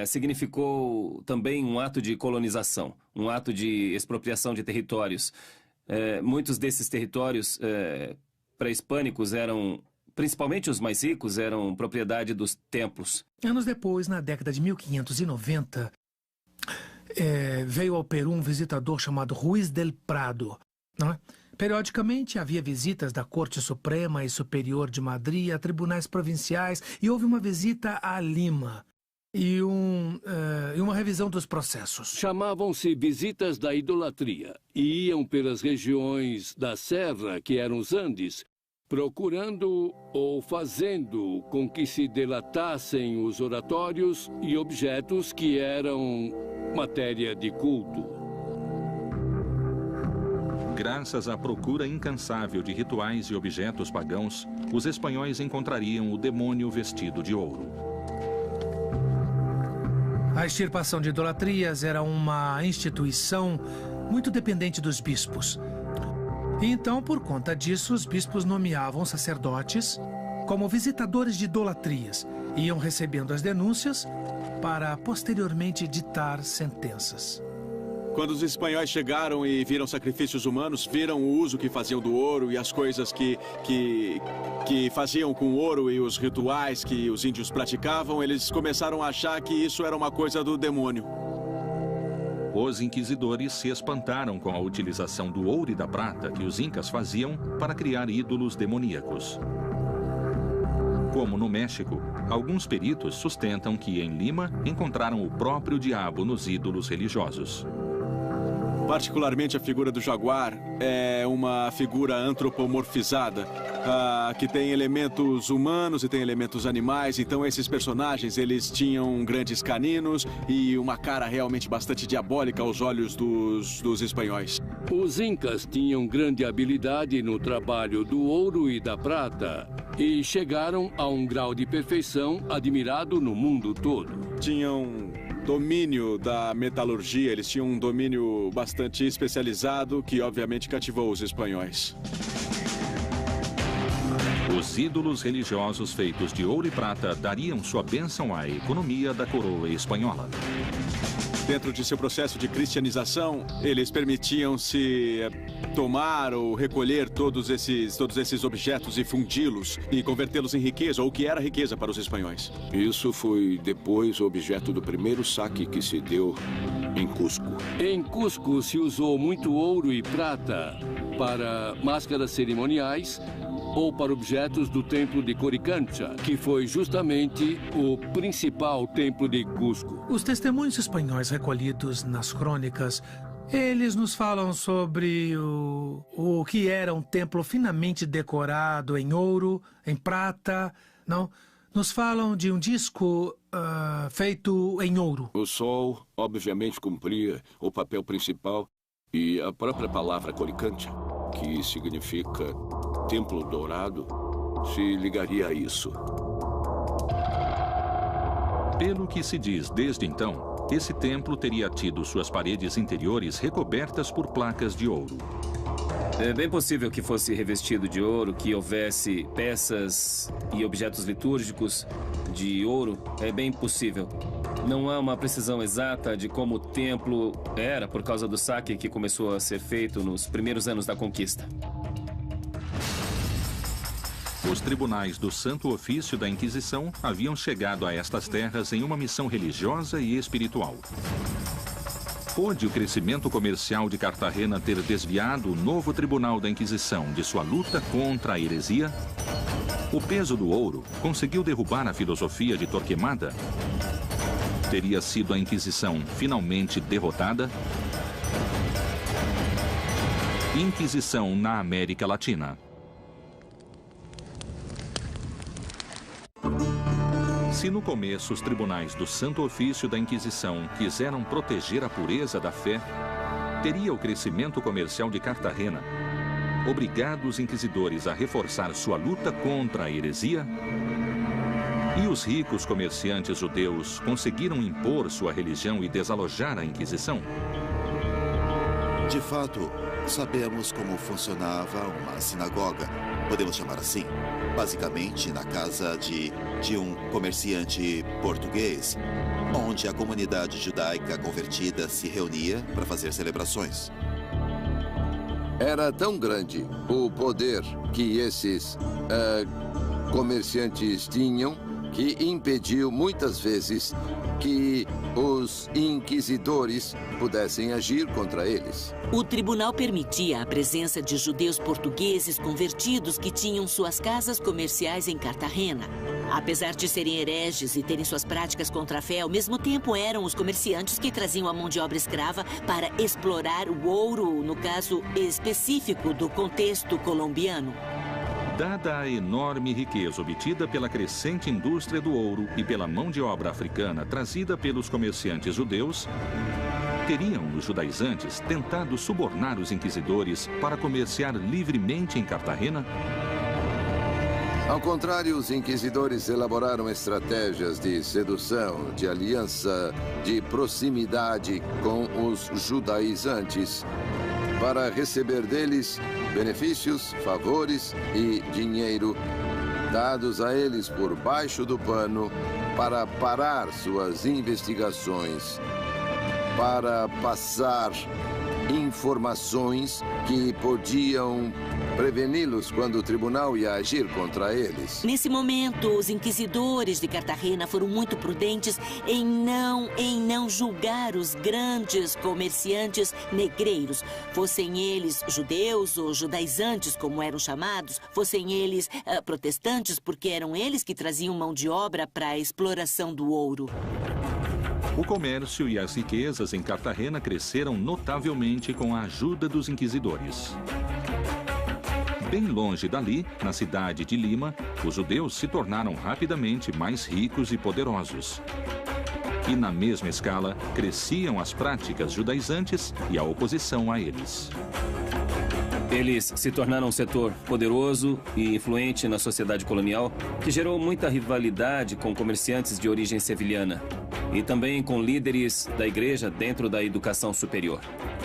significou também um ato de colonização, um ato de expropriação de territórios. muitos desses territórios pré-hispânicos eram, principalmente os mais ricos, eram propriedade dos templos. Anos depois, na década de 1590, veio ao Peru um visitador chamado Ruiz del Prado, não é? Periodicamente havia visitas da Corte Suprema e Superior de Madrid a tribunais provinciais e houve uma visita a Lima e uma revisão dos processos. Chamavam-se visitas da idolatria e iam pelas regiões da Serra, que eram os Andes, procurando ou fazendo com que se delatassem os oratórios e objetos que eram matéria de culto. Graças à procura incansável de rituais e objetos pagãos, os espanhóis encontrariam o demônio vestido de ouro. A extirpação de idolatrias era uma instituição muito dependente dos bispos. E então, por conta disso, os bispos nomeavam sacerdotes como visitadores de idolatrias e iam recebendo as denúncias para posteriormente ditar sentenças. Quando os espanhóis chegaram e viram sacrifícios humanos, viram o uso que faziam do ouro e as coisas que faziam com o ouro e os rituais que os índios praticavam, eles começaram a achar que isso era uma coisa do demônio. Os inquisidores se espantaram com a utilização do ouro e da prata que os incas faziam para criar ídolos demoníacos. Como no México, alguns peritos sustentam que em Lima encontraram o próprio diabo nos ídolos religiosos. Particularmente a figura do jaguar é uma figura antropomorfizada, que tem elementos humanos e tem elementos animais. Então esses personagens, eles tinham grandes caninos e uma cara realmente bastante diabólica aos olhos dos espanhóis. Os incas tinham grande habilidade no trabalho do ouro e da prata e chegaram a um grau de perfeição admirado no mundo todo. Tinham domínio da metalurgia, eles tinham um domínio bastante especializado que obviamente cativou os espanhóis. Os ídolos religiosos feitos de ouro e prata dariam sua bênção à economia da coroa espanhola. Dentro de seu processo de cristianização, eles permitiam-se tomar ou recolher todos esses objetos e fundi-los e convertê-los em riqueza, ou o que era riqueza para os espanhóis. Isso foi depois objeto do primeiro saque que se deu em Cusco. Em Cusco se usou muito ouro e prata para máscaras cerimoniais ou para objetos do templo de Coricancha, que foi justamente o principal templo de Cusco. Os testemunhos espanhóis recolhidos nas crônicas, eles nos falam sobre o que era um templo finamente decorado em ouro, em prata, não? Nos falam de um disco feito em ouro. O sol, obviamente, cumpria o papel principal e a própria palavra Coricancha, que significa templo dourado, se ligaria a isso. Pelo que se diz desde então, esse templo teria tido suas paredes interiores recobertas por placas de ouro. É bem possível que fosse revestido de ouro, que houvesse peças e objetos litúrgicos de ouro. É bem possível. Não há uma precisão exata de como o templo era por causa do saque que começou a ser feito nos primeiros anos da conquista. Os tribunais do Santo Ofício da Inquisição haviam chegado a estas terras em uma missão religiosa e espiritual. Pôde o crescimento comercial de Cartagena ter desviado o novo Tribunal da Inquisição de sua luta contra a heresia? O peso do ouro conseguiu derrubar a filosofia de Torquemada? Teria sido a Inquisição finalmente derrotada? Inquisição na América Latina. Se no começo os tribunais do Santo Ofício da Inquisição quiseram proteger a pureza da fé, teria o crescimento comercial de Cartagena obrigado os inquisidores a reforçar sua luta contra a heresia? E os ricos comerciantes judeus conseguiram impor sua religião e desalojar a Inquisição? De fato, sabemos como funcionava uma sinagoga, podemos chamar assim, basicamente na casa de um comerciante português, onde a comunidade judaica convertida se reunia para fazer celebrações. Era tão grande o poder que esses comerciantes tinham que impediu muitas vezes que os inquisidores pudessem agir contra eles. O tribunal permitia a presença de judeus portugueses convertidos que tinham suas casas comerciais em Cartagena. Apesar de serem hereges e terem suas práticas contra a fé, ao mesmo tempo eram os comerciantes que traziam a mão de obra escrava para explorar o ouro, no caso específico do contexto colombiano. Dada a enorme riqueza obtida pela crescente indústria do ouro e pela mão de obra africana trazida pelos comerciantes judeus, teriam os judaizantes tentado subornar os inquisidores para comerciar livremente em Cartagena? Ao contrário, os inquisidores elaboraram estratégias de sedução, de aliança, de proximidade com os judaizantes para receber deles benefícios, favores e dinheiro dados a eles por baixo do pano para parar suas investigações, para passar informações que podiam preveni-los quando o tribunal ia agir contra eles. Nesse momento, os inquisidores de Cartagena foram muito prudentes em não julgar os grandes comerciantes negreiros, fossem eles judeus ou judaizantes, como eram chamados, fossem eles protestantes, porque eram eles que traziam mão de obra para a exploração do ouro. O comércio e as riquezas em Cartagena cresceram notavelmente com a ajuda dos inquisidores. Bem longe dali, na cidade de Lima, os judeus se tornaram rapidamente mais ricos e poderosos. E na mesma escala, cresciam as práticas judaizantes e a oposição a eles. Eles se tornaram um setor poderoso e influente na sociedade colonial, que gerou muita rivalidade com comerciantes de origem sevilhana e também com líderes da igreja dentro da educação superior.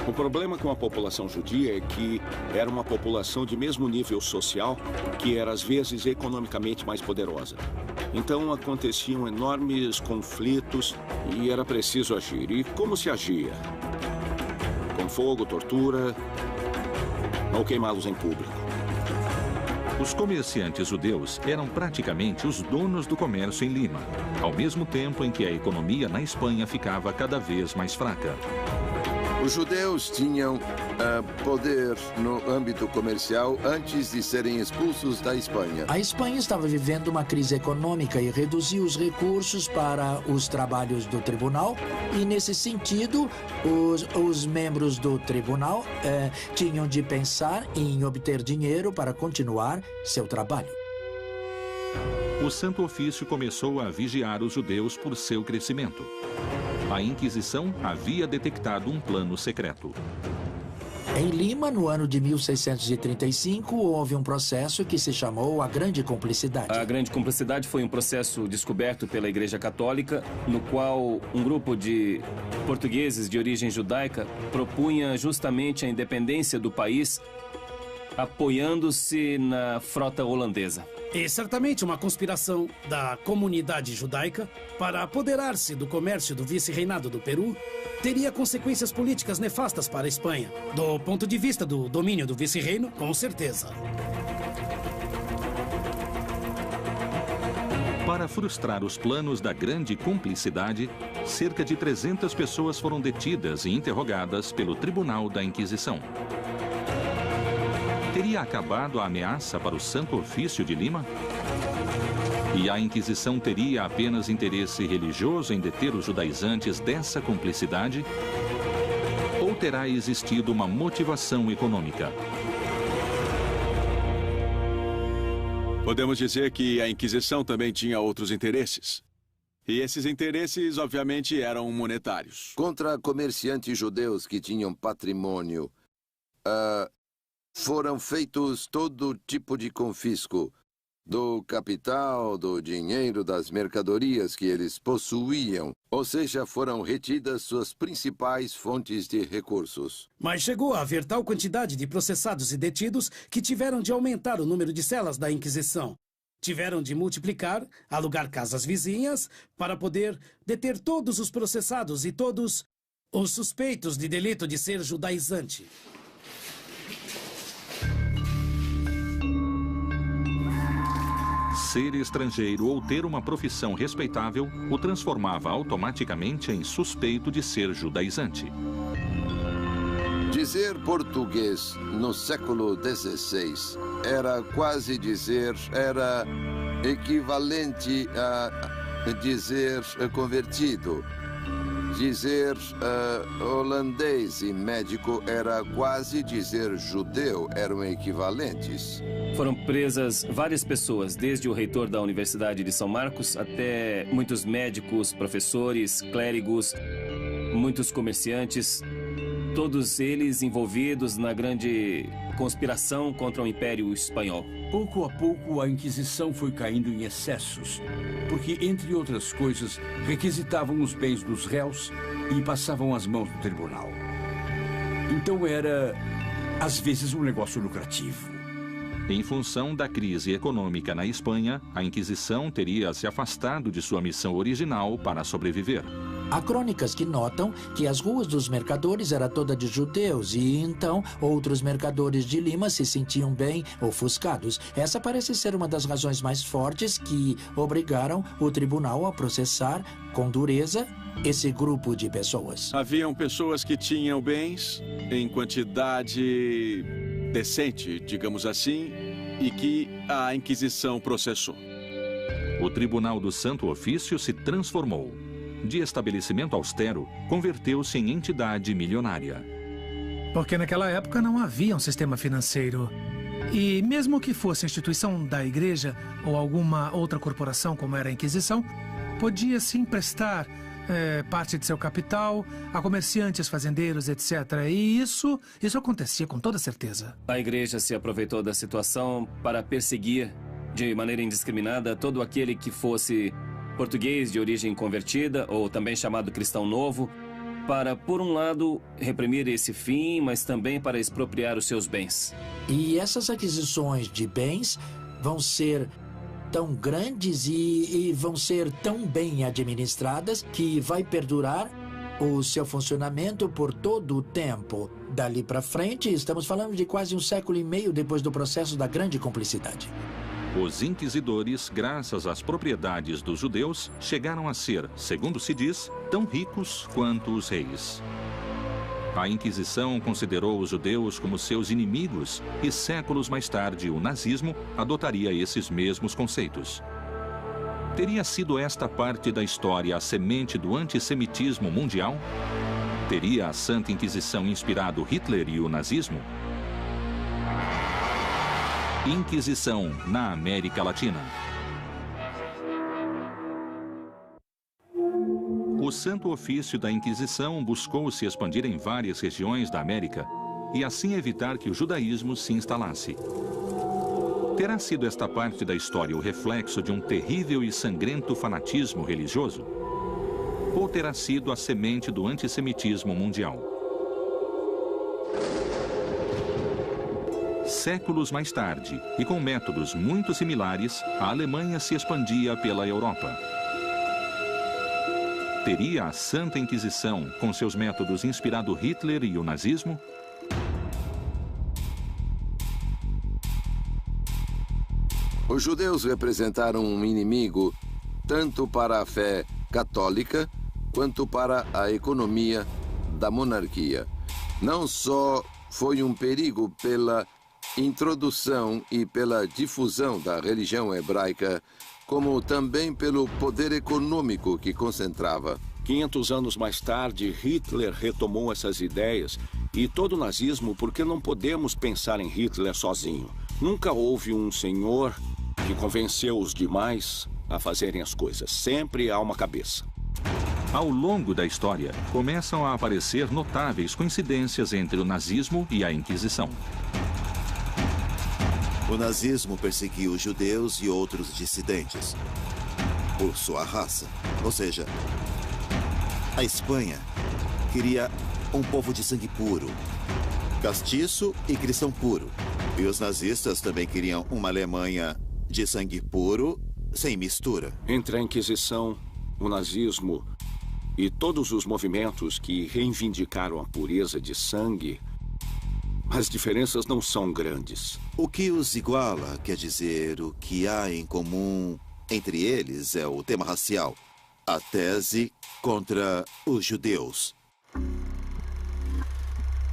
O problema com a população judia é que era uma população de mesmo nível social, que era às vezes economicamente mais poderosa. Então aconteciam enormes conflitos e era preciso agir. E como se agia? Com fogo, tortura ou queimá-los em público. Os comerciantes judeus eram praticamente os donos do comércio em Lima, ao mesmo tempo em que a economia na Espanha ficava cada vez mais fraca. Os judeus tinham poder no âmbito comercial antes de serem expulsos da Espanha. A Espanha estava vivendo uma crise econômica e reduziu os recursos para os trabalhos do tribunal. E, nesse sentido, os membros do tribunal tinham de pensar em obter dinheiro para continuar seu trabalho. O Santo Ofício começou a vigiar os judeus por seu crescimento. A Inquisição havia detectado um plano secreto. Em Lima, no ano de 1635, houve um processo que se chamou a Grande Cumplicidade. A Grande Cumplicidade foi um processo descoberto pela Igreja Católica, no qual um grupo de portugueses de origem judaica propunha justamente a independência do país, apoiando-se na frota holandesa. E certamente uma conspiração da comunidade judaica para apoderar-se do comércio do vice-reinado do Peru teria consequências políticas nefastas para a Espanha. Do ponto de vista do domínio do vice-reino, com certeza. Para frustrar os planos da Grande Cumplicidade, cerca de 300 pessoas foram detidas e interrogadas pelo Tribunal da Inquisição. Teria acabado a ameaça para o Santo Ofício de Lima? E a Inquisição teria apenas interesse religioso em deter os judaizantes dessa cumplicidade? Ou terá existido uma motivação econômica? Podemos dizer que a Inquisição também tinha outros interesses. E esses interesses, obviamente, eram monetários. Contra comerciantes judeus que tinham patrimônio, foram feitos todo tipo de confisco do capital, do dinheiro, das mercadorias que eles possuíam. Ou seja, foram retidas suas principais fontes de recursos. Mas chegou a haver tal quantidade de processados e detidos que tiveram de aumentar o número de celas da Inquisição. Tiveram de multiplicar, alugar casas vizinhas para poder deter todos os processados e todos os suspeitos de delito de ser judaizante. Ser estrangeiro ou ter uma profissão respeitável o transformava automaticamente em suspeito de ser judaizante. Dizer português no século XVI era quase dizer, era equivalente a dizer convertido. Dizer holandês e médico era quase dizer judeu, eram equivalentes. Foram presas várias pessoas, desde o reitor da Universidade de São Marcos até muitos médicos, professores, clérigos, muitos comerciantes, todos eles envolvidos na grande conspiração contra o Império Espanhol. Pouco a pouco, a Inquisição foi caindo em excessos, porque, entre outras coisas, requisitavam os bens dos réus e passavam às mãos do tribunal. Então era, às vezes, um negócio lucrativo. Em função da crise econômica na Espanha, a Inquisição teria se afastado de sua missão original para sobreviver. Há crônicas que notam que as ruas dos mercadores eram todas de judeus e, então, outros mercadores de Lima se sentiam bem ofuscados. Essa parece ser uma das razões mais fortes que obrigaram o tribunal a processar com dureza esse grupo de pessoas. Haviam pessoas que tinham bens em quantidade decente, digamos assim, e que a Inquisição processou. O Tribunal do Santo Ofício se transformou. De estabelecimento austero, converteu-se em entidade milionária. Porque naquela época não havia um sistema financeiro. E mesmo que fosse a instituição da igreja ou alguma outra corporação como era a Inquisição, podia se emprestar parte de seu capital a comerciantes, fazendeiros, etc. E isso acontecia com toda certeza. A igreja se aproveitou da situação para perseguir de maneira indiscriminada todo aquele que fosse português de origem convertida, ou também chamado cristão novo, para, por um lado, reprimir esse fim, mas também para expropriar os seus bens. E essas aquisições de bens vão ser tão grandes e vão ser tão bem administradas que vai perdurar o seu funcionamento por todo o tempo. Dali para frente, estamos falando de quase um século e meio depois do processo da Grande Cumplicidade. Os inquisidores, graças às propriedades dos judeus, chegaram a ser, segundo se diz, tão ricos quanto os reis. A Inquisição considerou os judeus como seus inimigos e séculos mais tarde o nazismo adotaria esses mesmos conceitos. Teria sido esta parte da história a semente do antissemitismo mundial? Teria a Santa Inquisição inspirado Hitler e o nazismo? Inquisição na América Latina. O Santo Ofício da Inquisição buscou se expandir em várias regiões da América e assim evitar que o judaísmo se instalasse. Terá sido esta parte da história o reflexo de um terrível e sangrento fanatismo religioso? Ou terá sido a semente do antissemitismo mundial? Séculos mais tarde, e com métodos muito similares, a Alemanha se expandia pela Europa. Teria a Santa Inquisição, com seus métodos, inspirado Hitler e o nazismo? Os judeus representaram um inimigo tanto para a fé católica quanto para a economia da monarquia. Não só foi um perigo pela introdução e pela difusão da religião hebraica, como também pelo poder econômico que concentrava. 500 anos mais tarde, Hitler retomou essas ideias e todo o nazismo, porque não podemos pensar em Hitler sozinho. Nunca houve um senhor que convenceu os demais a fazerem as coisas. Sempre há uma cabeça. Ao longo da história, começam a aparecer notáveis coincidências entre o nazismo e a Inquisição. O nazismo perseguiu os judeus e outros dissidentes por sua raça. Ou seja, a Espanha queria um povo de sangue puro, castiço e cristão puro. E os nazistas também queriam uma Alemanha de sangue puro, sem mistura. Entre a Inquisição, o nazismo e todos os movimentos que reivindicaram a pureza de sangue, As diferenças não são grandes. O que os iguala, quer dizer, o que há em comum entre eles é o tema racial. A tese contra os judeus.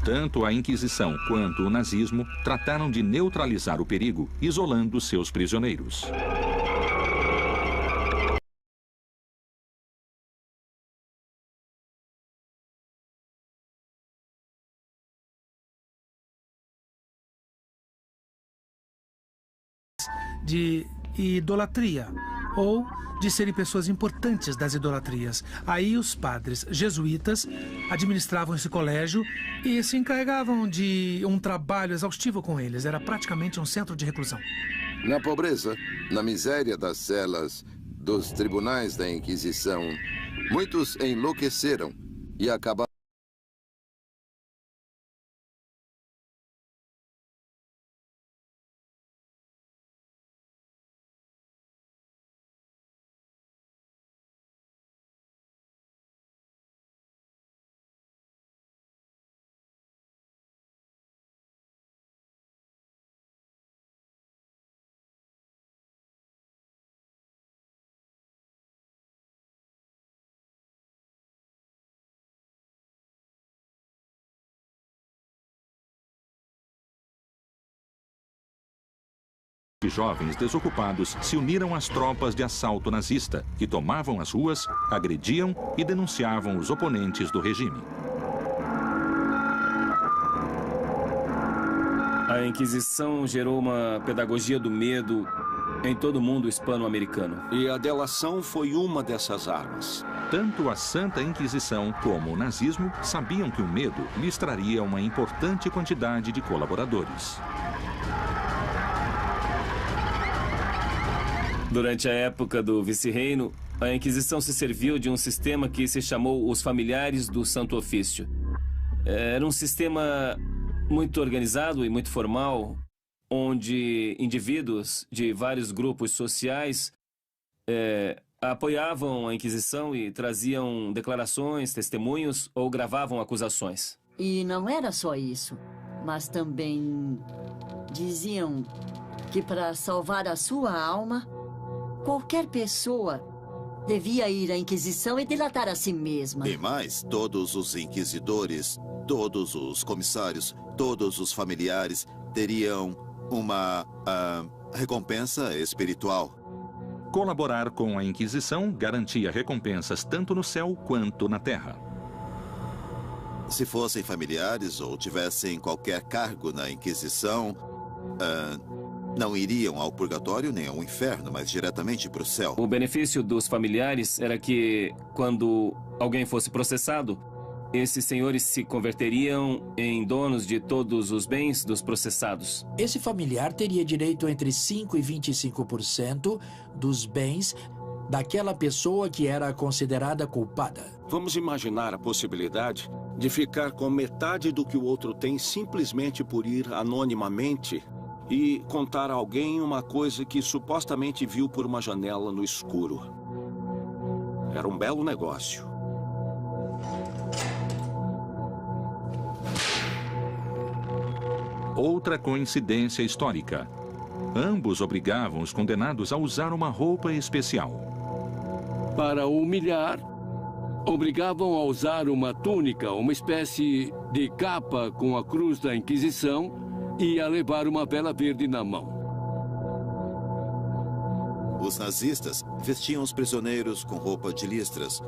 Tanto a Inquisição quanto o nazismo trataram de neutralizar o perigo, isolando seus prisioneiros. De idolatria, ou de serem pessoas importantes das idolatrias. Aí os padres jesuítas administravam esse colégio e se encarregavam de um trabalho exaustivo com eles. Era praticamente um centro de reclusão. Na pobreza, na miséria das celas dos tribunais da Inquisição, muitos enlouqueceram e acabaram Jovens desocupados se uniram às tropas de assalto nazista, que tomavam as ruas, agrediam e denunciavam os oponentes do regime. A Inquisição gerou uma pedagogia do medo em todo o mundo hispano-americano. E a delação foi uma dessas armas. Tanto a Santa Inquisição como o nazismo sabiam que o medo lhes traria uma importante quantidade de colaboradores. Durante a época do vice-reino, a Inquisição se serviu de um sistema que se chamou os Familiares do Santo Ofício. Era um sistema muito organizado e muito formal, onde indivíduos de vários grupos sociais apoiavam a Inquisição e traziam declarações, testemunhos ou gravavam acusações. E não era só isso, mas também diziam que para salvar a sua alma, qualquer pessoa devia ir à Inquisição e delatar a si mesma. E mais, todos os inquisidores, todos os comissários, todos os familiares teriam uma recompensa espiritual. Colaborar com a Inquisição garantia recompensas tanto no céu quanto na terra. Se fossem familiares ou tivessem qualquer cargo na Inquisição, não iriam ao purgatório nem ao inferno, mas diretamente para o céu. O benefício dos familiares era que, quando alguém fosse processado, esses senhores se converteriam em donos de todos os bens dos processados. Esse familiar teria direito entre 5% e 25% dos bens daquela pessoa que era considerada culpada. Vamos imaginar a possibilidade de ficar com metade do que o outro tem simplesmente por ir anonimamente e contar a alguém uma coisa que supostamente viu por uma janela no escuro. Era um belo negócio. Outra coincidência histórica. Ambos obrigavam os condenados a usar uma roupa especial. Para humilhar, obrigavam a usar uma túnica, uma espécie de capa com a cruz da Inquisição, e a levar uma vela verde na mão. Os nazistas vestiam os prisioneiros com roupa de listras,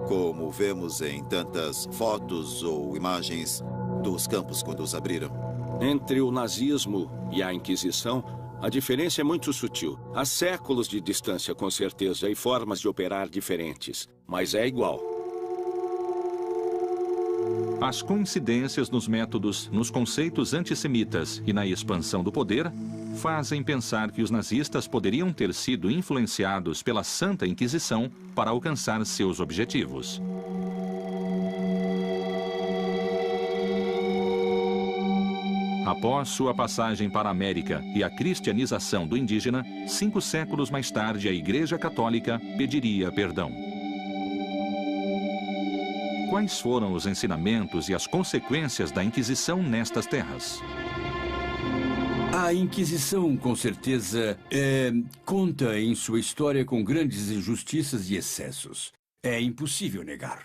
como vemos em tantas fotos ou imagens dos campos quando os abriram. Entre o nazismo e a Inquisição, a diferença é muito sutil. Há séculos de distância, com certeza, e formas de operar diferentes, mas é igual. As coincidências nos métodos, nos conceitos antissemitas e na expansão do poder fazem pensar que os nazistas poderiam ter sido influenciados pela Santa Inquisição para alcançar seus objetivos. Após sua passagem para a América e a cristianização do indígena, 5 séculos mais tarde a Igreja Católica pediria perdão. quais foram os ensinamentos e as consequências da Inquisição nestas terras? A Inquisição, com certeza, conta em sua história com grandes injustiças e excessos. É impossível negar.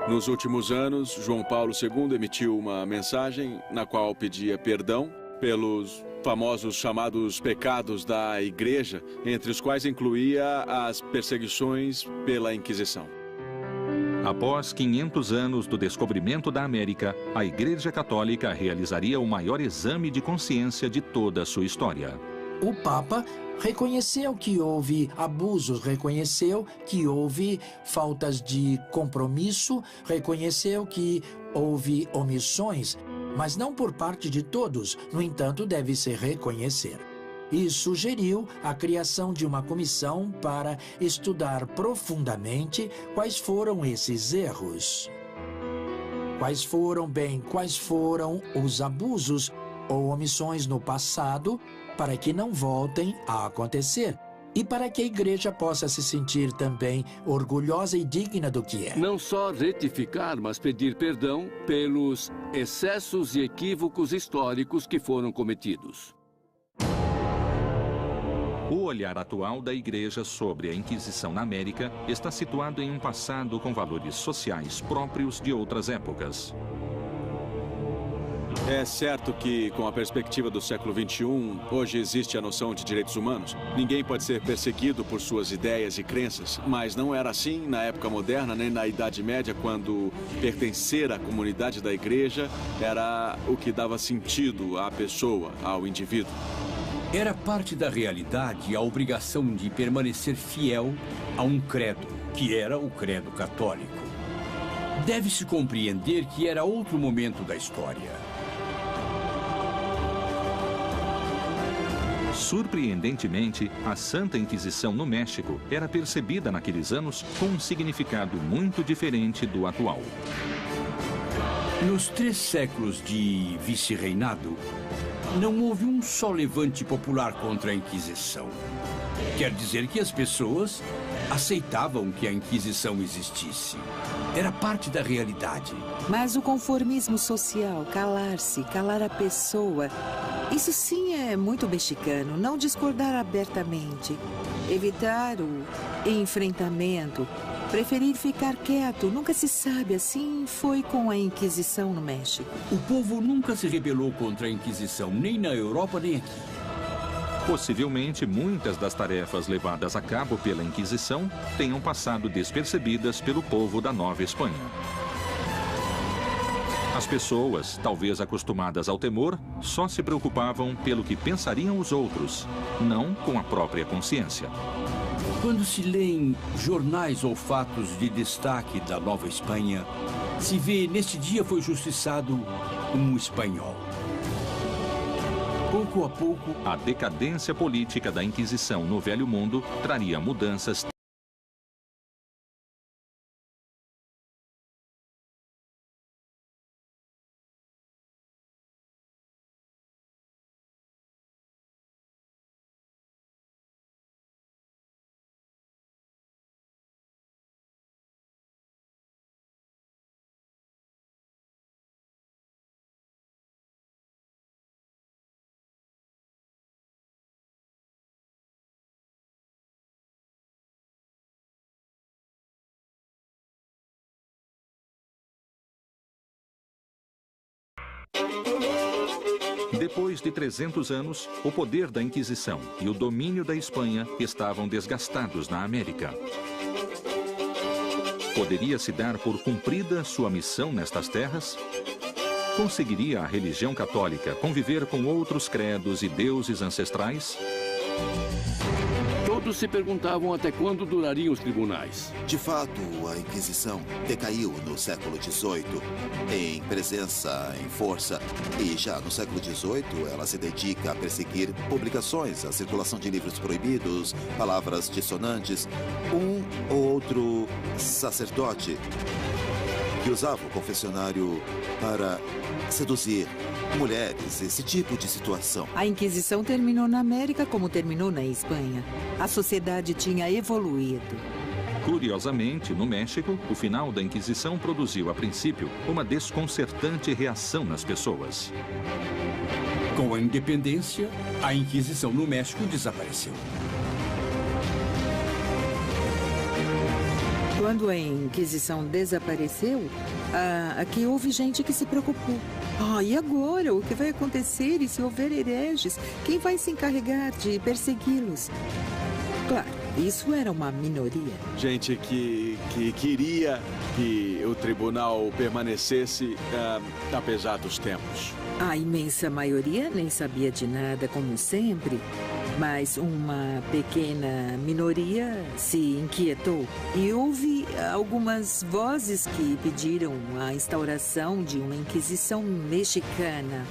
Nos últimos anos, João Paulo II emitiu uma mensagem na qual pedia perdão pelos famosos chamados pecados da Igreja, entre os quais incluía as perseguições pela Inquisição. Após 500 anos do descobrimento da América, a Igreja Católica realizaria o maior exame de consciência de toda a sua história. O Papa reconheceu que houve abusos, reconheceu que houve faltas de compromisso, reconheceu que houve omissões, mas não por parte de todos. No entanto, deve-se reconhecer. E sugeriu a criação de uma comissão para estudar profundamente quais foram esses erros. Quais foram os abusos ou omissões no passado, para que não voltem a acontecer e para que a Igreja possa se sentir também orgulhosa e digna do que é. Não só retificar, mas pedir perdão pelos excessos e equívocos históricos que foram cometidos. O olhar atual da Igreja sobre a Inquisição na América está situado em um passado com valores sociais próprios de outras épocas. É certo que, com a perspectiva do século XXI, hoje existe a noção de direitos humanos. Ninguém pode ser perseguido por suas ideias e crenças, mas não era assim na época moderna, nem na Idade Média, quando pertencer à comunidade da Igreja era o que dava sentido à pessoa, ao indivíduo. Era parte da realidade a obrigação de permanecer fiel a um credo, que era o credo católico. Deve-se compreender que era outro momento da história. Surpreendentemente, a Santa Inquisição no México era percebida naqueles anos com um significado muito diferente do atual. Nos 3 séculos de vice-reinado, não houve um só levante popular contra a Inquisição. Quer dizer que as pessoas aceitavam que a Inquisição existisse. Era parte da realidade. Mas o conformismo social, calar a pessoa, isso sim é muito mexicano, não discordar abertamente, evitar o enfrentamento, preferir ficar quieto, nunca se sabe, assim foi com a Inquisição no México. O povo nunca se rebelou contra a Inquisição, nem na Europa, nem aqui. Possivelmente, muitas das tarefas levadas a cabo pela Inquisição tenham passado despercebidas pelo povo da Nova Espanha. As pessoas, talvez acostumadas ao temor, só se preocupavam pelo que pensariam os outros, não com a própria consciência. Quando se lêem jornais ou fatos de destaque da Nova Espanha, se vê neste dia foi justiçado um espanhol. Pouco a pouco, a decadência política da Inquisição no Velho Mundo traria mudanças. Depois de 300 anos, o poder da Inquisição e o domínio da Espanha estavam desgastados na América. Poderia se dar por cumprida sua missão nestas terras? Conseguiria a religião católica conviver com outros credos e deuses ancestrais? Todos se perguntavam até quando durariam os tribunais. De fato, a Inquisição decaiu no século XVIII, em presença, em força. E já no século XVIII, ela se dedica a perseguir publicações, a circulação de livros proibidos, palavras dissonantes. Um ou outro sacerdote que usava o confessionário para seduzir mulheres, esse tipo de situação. A Inquisição terminou na América como terminou na Espanha. A sociedade tinha evoluído. Curiosamente, no México, o final da Inquisição produziu, a princípio, uma desconcertante reação nas pessoas. Com a independência, a Inquisição no México desapareceu. Quando a Inquisição desapareceu, aqui houve gente que se preocupou. E agora? O que vai acontecer? E se houver hereges? Quem vai se encarregar de persegui-los? Claro, isso era uma minoria. Gente que queria que o tribunal permanecesse apesar dos tempos. A imensa maioria nem sabia de nada, como sempre. Mas uma pequena minoria se inquietou e houve algumas vozes que pediram a instauração de uma Inquisição mexicana.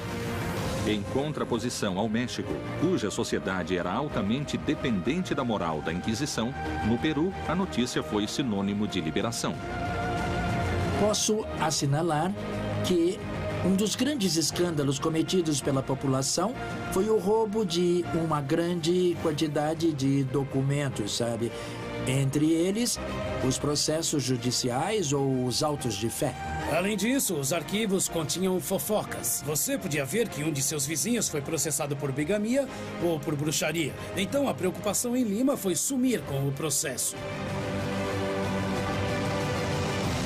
Em contraposição ao México, cuja sociedade era altamente dependente da moral da Inquisição, no Peru, a notícia foi sinônimo de liberação. Posso assinalar que um dos grandes escândalos cometidos pela população foi o roubo de uma grande quantidade de documentos, sabe? Entre eles, os processos judiciais ou os autos de fé. Além disso, os arquivos continham fofocas. Você podia ver que um de seus vizinhos foi processado por bigamia ou por bruxaria. Então, a preocupação em Lima foi sumir com o processo.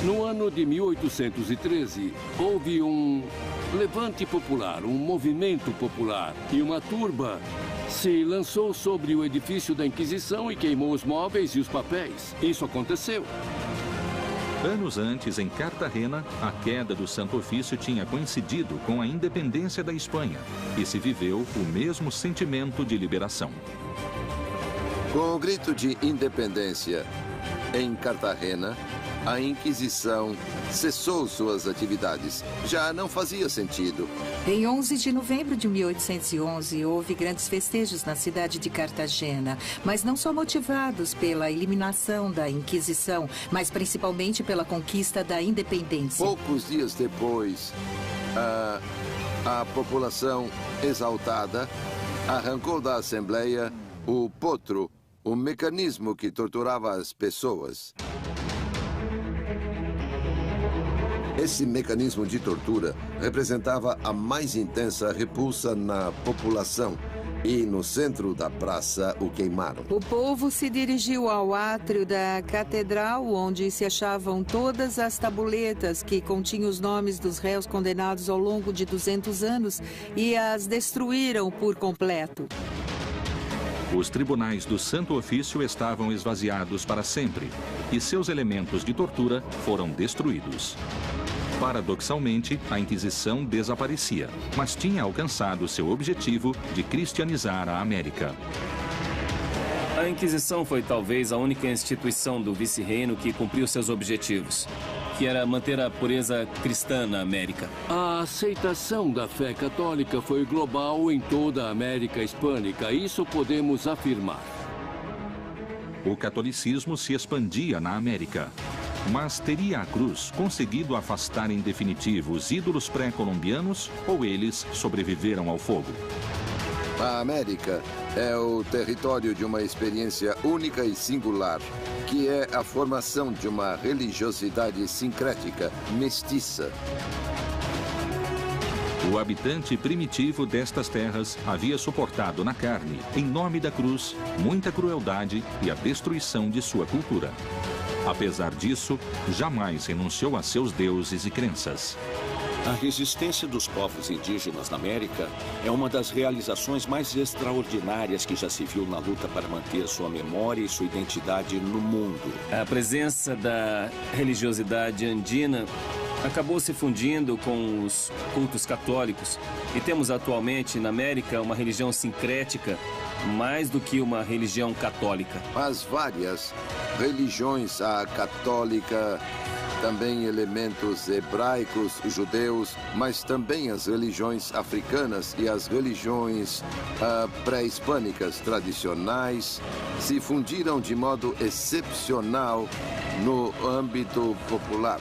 No ano de 1813, houve um levante popular, um movimento popular, e uma turba se lançou sobre o edifício da Inquisição e queimou os móveis e os papéis. Isso aconteceu. Anos antes, em Cartagena, a queda do Santo Ofício tinha coincidido com a independência da Espanha e se viveu o mesmo sentimento de liberação. Com o grito de independência em Cartagena, a Inquisição cessou suas atividades. Já não fazia sentido. Em 11 de novembro de 1811, houve grandes festejos na cidade de Cartagena, mas não só motivados pela eliminação da Inquisição, mas principalmente pela conquista da independência. Poucos dias depois, a população exaltada arrancou da Assembleia o potro, o mecanismo que torturava as pessoas. Esse mecanismo de tortura representava a mais intensa repulsa na população e, no centro da praça, o queimaram. O povo se dirigiu ao átrio da catedral, onde se achavam todas as tabuletas que continham os nomes dos réus condenados ao longo de 200 anos e as destruíram por completo. Os tribunais do Santo Ofício estavam esvaziados para sempre e seus elementos de tortura foram destruídos. Paradoxalmente, a Inquisição desaparecia, mas tinha alcançado seu objetivo de cristianizar a América. A Inquisição foi talvez a única instituição do vice-reino que cumpriu seus objetivos, que era manter a pureza cristã na América. A aceitação da fé católica foi global em toda a América Hispânica, isso podemos afirmar. O catolicismo se expandia na América. Mas teria a cruz conseguido afastar em definitivo os ídolos pré-colombianos ou eles sobreviveram ao fogo? A América é o território de uma experiência única e singular, que é a formação de uma religiosidade sincrética, mestiça. O habitante primitivo destas terras havia suportado na carne, em nome da cruz, muita crueldade e a destruição de sua cultura. Apesar disso, jamais renunciou a seus deuses e crenças. A resistência dos povos indígenas na América é uma das realizações mais extraordinárias que já se viu na luta para manter sua memória e sua identidade no mundo. A presença da religiosidade andina acabou se fundindo com os cultos católicos e temos atualmente na América uma religião sincrética mais do que uma religião católica. As várias religiões, a católica, também elementos hebraicos, judeus, mas também as religiões africanas e as religiões pré-hispânicas tradicionais se fundiram de modo excepcional no âmbito popular.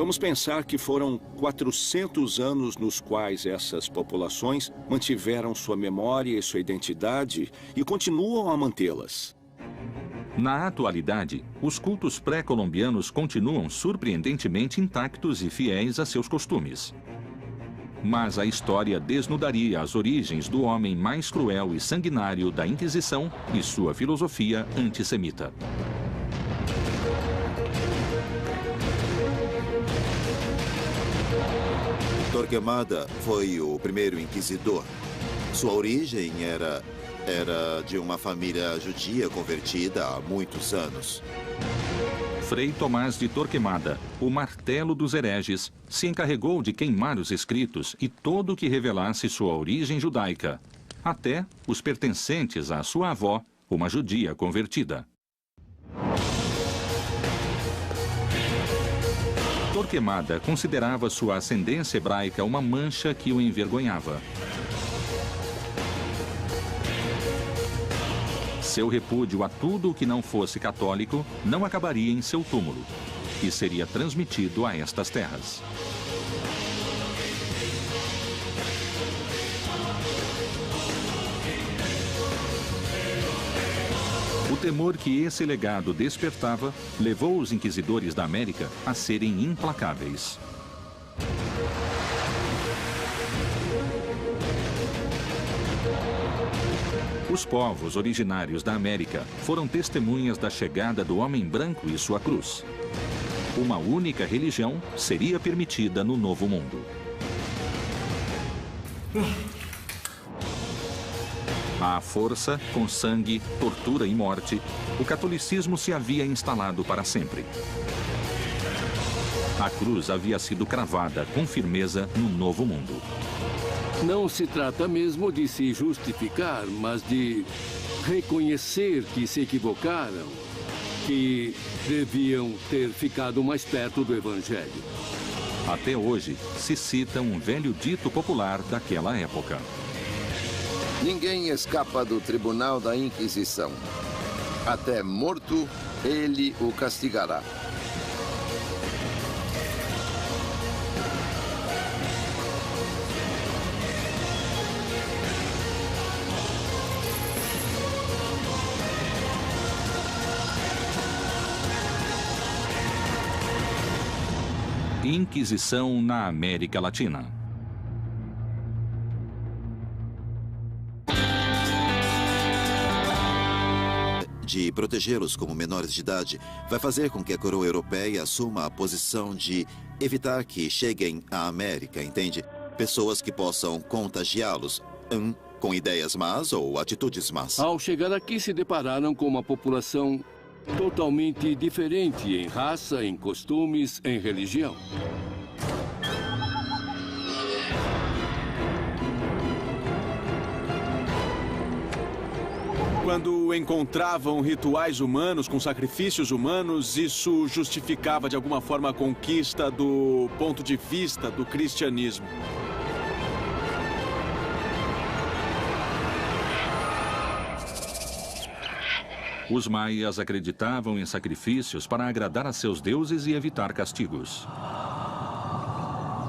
Vamos pensar que foram 400 anos nos quais essas populações mantiveram sua memória e sua identidade e continuam a mantê-las. Na atualidade, os cultos pré-colombianos continuam surpreendentemente intactos e fiéis a seus costumes. Mas a história desnudaria as origens do homem mais cruel e sanguinário da Inquisição e sua filosofia antissemita. Torquemada foi o primeiro inquisidor. Sua origem era de uma família judia convertida há muitos anos. Frei Tomás de Torquemada, o martelo dos hereges, se encarregou de queimar os escritos e todo o que revelasse sua origem judaica, até os pertencentes à sua avó, uma judia convertida. Torquemada considerava sua ascendência hebraica uma mancha que o envergonhava. Seu repúdio a tudo o que não fosse católico não acabaria em seu túmulo e seria transmitido a estas terras. O temor que esse legado despertava levou os inquisidores da América a serem implacáveis. Os povos originários da América foram testemunhas da chegada do homem branco e sua cruz. Uma única religião seria permitida no Novo Mundo. À força, com sangue, tortura e morte, o catolicismo se havia instalado para sempre. A cruz havia sido cravada com firmeza no Novo Mundo. Não se trata mesmo de se justificar, mas de reconhecer que se equivocaram, que deviam ter ficado mais perto do Evangelho. Até hoje, se cita um velho dito popular daquela época. Ninguém escapa do tribunal da Inquisição. Até morto, ele o castigará. Inquisição na América Latina. De protegê-los como menores de idade, vai fazer com que a coroa europeia assuma a posição de evitar que cheguem à América, entende? Pessoas que possam contagiá-los, com ideias más ou atitudes más. Ao chegar aqui, se depararam com uma população totalmente diferente em raça, em costumes, em religião. Quando encontravam rituais humanos com sacrifícios humanos, isso justificava de alguma forma a conquista do ponto de vista do cristianismo. Os maias acreditavam em sacrifícios para agradar a seus deuses e evitar castigos.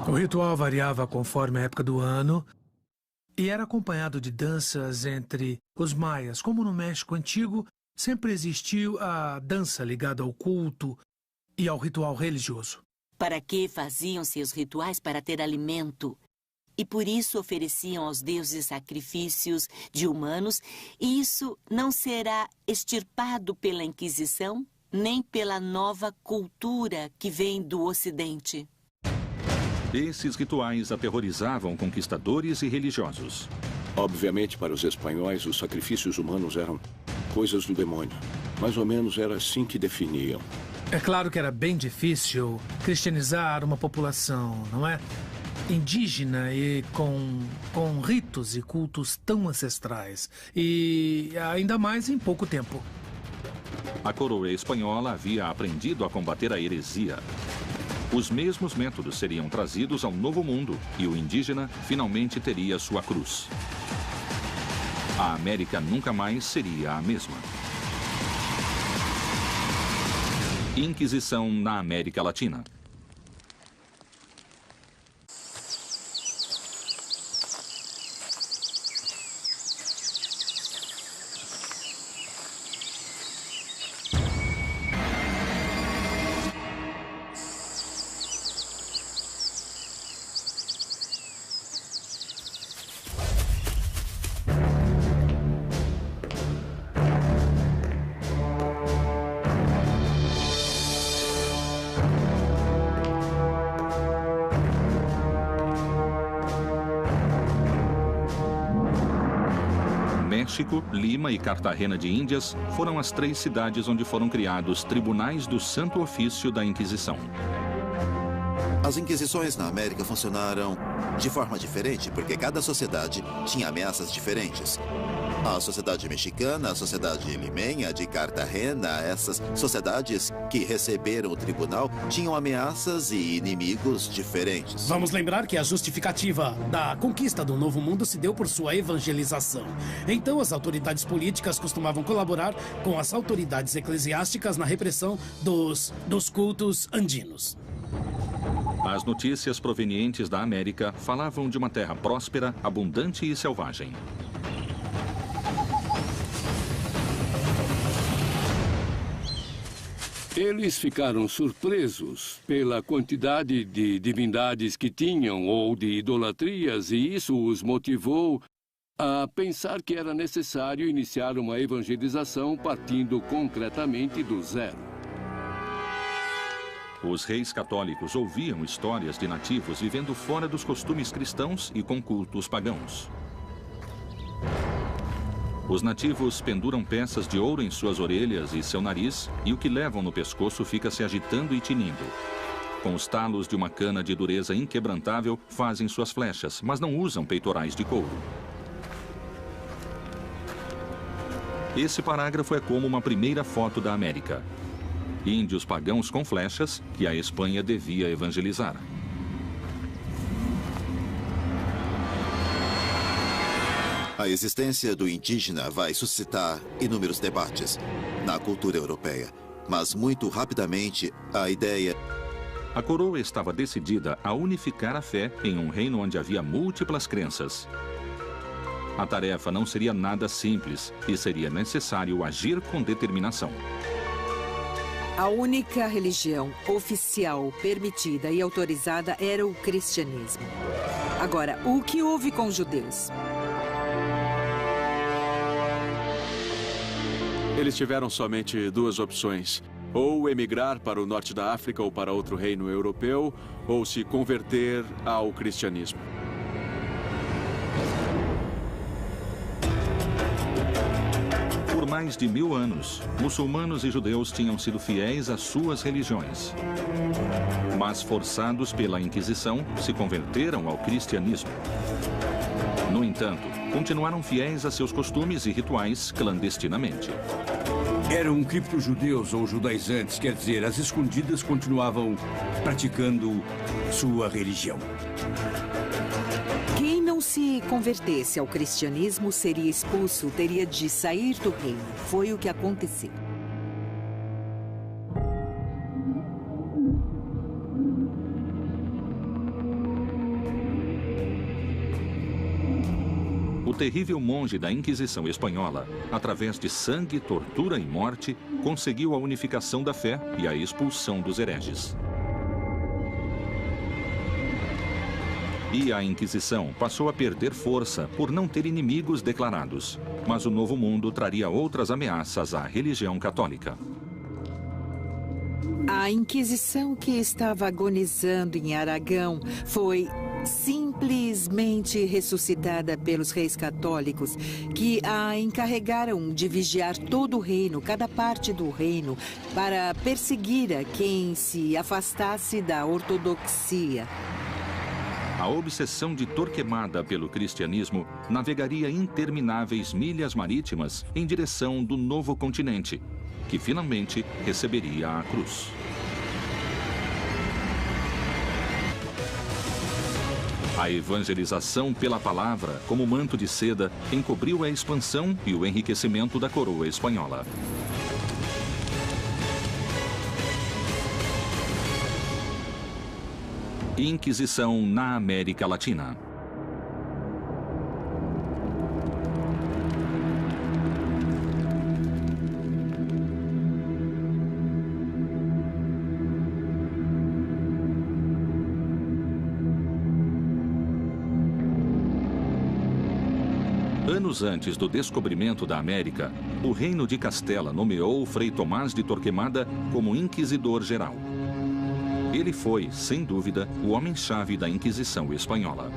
O ritual variava conforme a época do ano e era acompanhado de danças entre os maias. Como no México Antigo, sempre existiu a dança ligada ao culto e ao ritual religioso. Para que faziam seus rituais? Para ter alimento. E por isso ofereciam aos deuses sacrifícios de humanos, e isso não será extirpado pela Inquisição, nem pela nova cultura que vem do Ocidente. Esses rituais aterrorizavam conquistadores e religiosos. Obviamente, para os espanhóis, os sacrifícios humanos eram coisas do demônio. Mais ou menos era assim que definiam. É claro que era bem difícil cristianizar uma população, não é? Indígena e com ritos e cultos tão ancestrais. E ainda mais em pouco tempo. A coroa espanhola havia aprendido a combater a heresia. Os mesmos métodos seriam trazidos ao Novo Mundo e o indígena finalmente teria sua cruz. A América nunca mais seria a mesma. Inquisição na América Latina. México, Lima e Cartagena de Índias foram as 3 cidades onde foram criados tribunais do Santo Ofício da Inquisição. As inquisições na América funcionaram de forma diferente, porque cada sociedade tinha ameaças diferentes. A sociedade mexicana, a sociedade limenha, de Cartagena, essas sociedades que receberam o tribunal tinham ameaças e inimigos diferentes. Vamos lembrar que a justificativa da conquista do Novo Mundo se deu por sua evangelização. Então, as autoridades políticas costumavam colaborar com as autoridades eclesiásticas na repressão dos cultos andinos. As notícias provenientes da América falavam de uma terra próspera, abundante e selvagem. Eles ficaram surpresos pela quantidade de divindades que tinham ou de idolatrias, e isso os motivou a pensar que era necessário iniciar uma evangelização partindo concretamente do zero. Os reis católicos ouviam histórias de nativos vivendo fora dos costumes cristãos e com cultos pagãos. Os nativos penduram peças de ouro em suas orelhas e seu nariz, e o que levam no pescoço fica se agitando e tinindo. Com os talos de uma cana de dureza inquebrantável, fazem suas flechas, mas não usam peitorais de couro. Esse parágrafo é como uma primeira foto da América. Índios pagãos com flechas que a Espanha devia evangelizar. A existência do indígena vai suscitar inúmeros debates na cultura europeia, mas muito rapidamente a ideia... A coroa estava decidida a unificar a fé em um reino onde havia múltiplas crenças. A tarefa não seria nada simples e seria necessário agir com determinação. A única religião oficial, permitida e autorizada era o cristianismo. Agora, o que houve com os judeus? Eles tiveram somente 2 opções: ou emigrar para o norte da África ou para outro reino europeu, ou se converter ao cristianismo. Por mais de 1000 anos, muçulmanos e judeus tinham sido fiéis às suas religiões. Mas, forçados pela Inquisição, se converteram ao cristianismo. No entanto, continuaram fiéis a seus costumes e rituais clandestinamente. Eram cripto-judeus ou judaizantes, quer dizer, as escondidas continuavam praticando sua religião. Quem não se convertesse ao cristianismo seria expulso, teria de sair do reino. Foi o que aconteceu. O terrível monge da Inquisição espanhola, através de sangue, tortura e morte, conseguiu a unificação da fé e a expulsão dos hereges. E a Inquisição passou a perder força por não ter inimigos declarados. Mas o Novo Mundo traria outras ameaças à religião católica. A Inquisição, que estava agonizando em Aragão, foi simplesmente ressuscitada pelos reis católicos, que a encarregaram de vigiar todo o reino, cada parte do reino, para perseguir a quem se afastasse da ortodoxia. A obsessão de Torquemada pelo cristianismo navegaria intermináveis milhas marítimas em direção do novo continente, que finalmente receberia a cruz. A evangelização pela palavra, como manto de seda, encobriu a expansão e o enriquecimento da coroa espanhola. Inquisição na América Latina. Anos antes do descobrimento da América, o Reino de Castela nomeou Frei Tomás de Torquemada como inquisidor geral. Ele foi, sem dúvida, o homem-chave da Inquisição espanhola.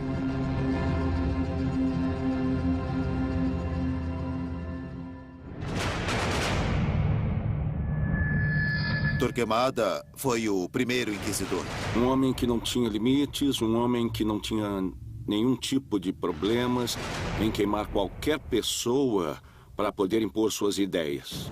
Torquemada foi o primeiro inquisidor. Um homem que não tinha limites, um homem que não tinha nenhum tipo de problemas em queimar qualquer pessoa para poder impor suas ideias.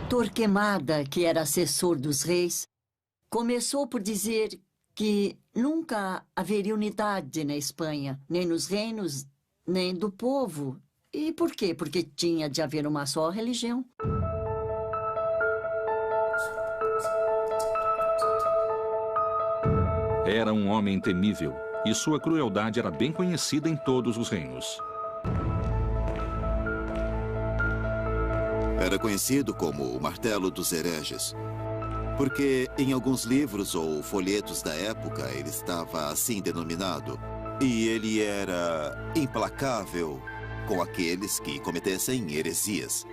Torquemada, que era assessor dos reis, começou por dizer que nunca haveria unidade na Espanha, nem nos reinos, nem do povo. E por quê? Porque tinha de haver uma só religião. Era um homem temível e sua crueldade era bem conhecida em todos os reinos. Era conhecido como o Martelo dos Hereges, porque em alguns livros ou folhetos da época ele estava assim denominado. E ele era implacável com aqueles que cometessem heresias.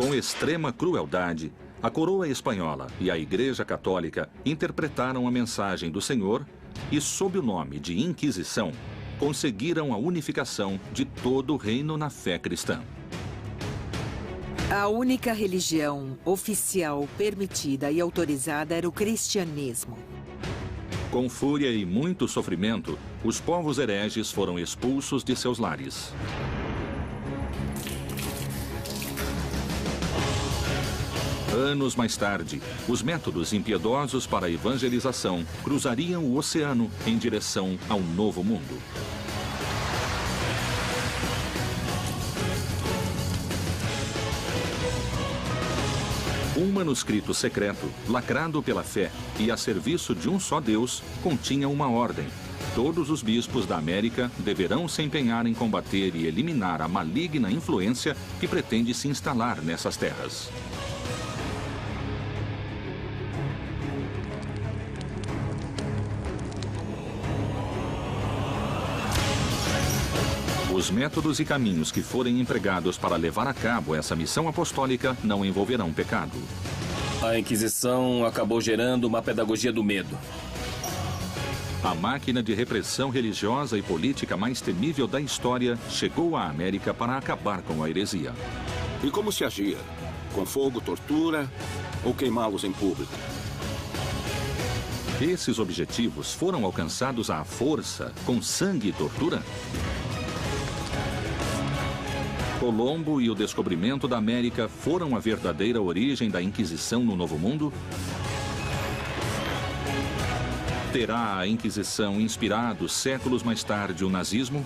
Com extrema crueldade, a coroa espanhola e a Igreja Católica interpretaram a mensagem do Senhor e, sob o nome de Inquisição, conseguiram a unificação de todo o reino na fé cristã. A única religião oficial permitida e autorizada era o cristianismo. Com fúria e muito sofrimento, os povos hereges foram expulsos de seus lares. Anos mais tarde, os métodos impiedosos para a evangelização cruzariam o oceano em direção ao Novo Mundo. Um manuscrito secreto, lacrado pela fé e a serviço de um só Deus, continha uma ordem. Todos os bispos da América deverão se empenhar em combater e eliminar a maligna influência que pretende se instalar nessas terras. Os métodos e caminhos que forem empregados para levar a cabo essa missão apostólica não envolverão pecado. A Inquisição acabou gerando uma pedagogia do medo. A máquina de repressão religiosa e política mais temível da história chegou à América para acabar com a heresia. E como se agia? Com fogo, tortura ou queimá-los em público? Esses objetivos foram alcançados à força, com sangue e tortura? Colombo e o descobrimento da América foram a verdadeira origem da Inquisição no Novo Mundo? Terá a Inquisição inspirado séculos mais tarde o nazismo?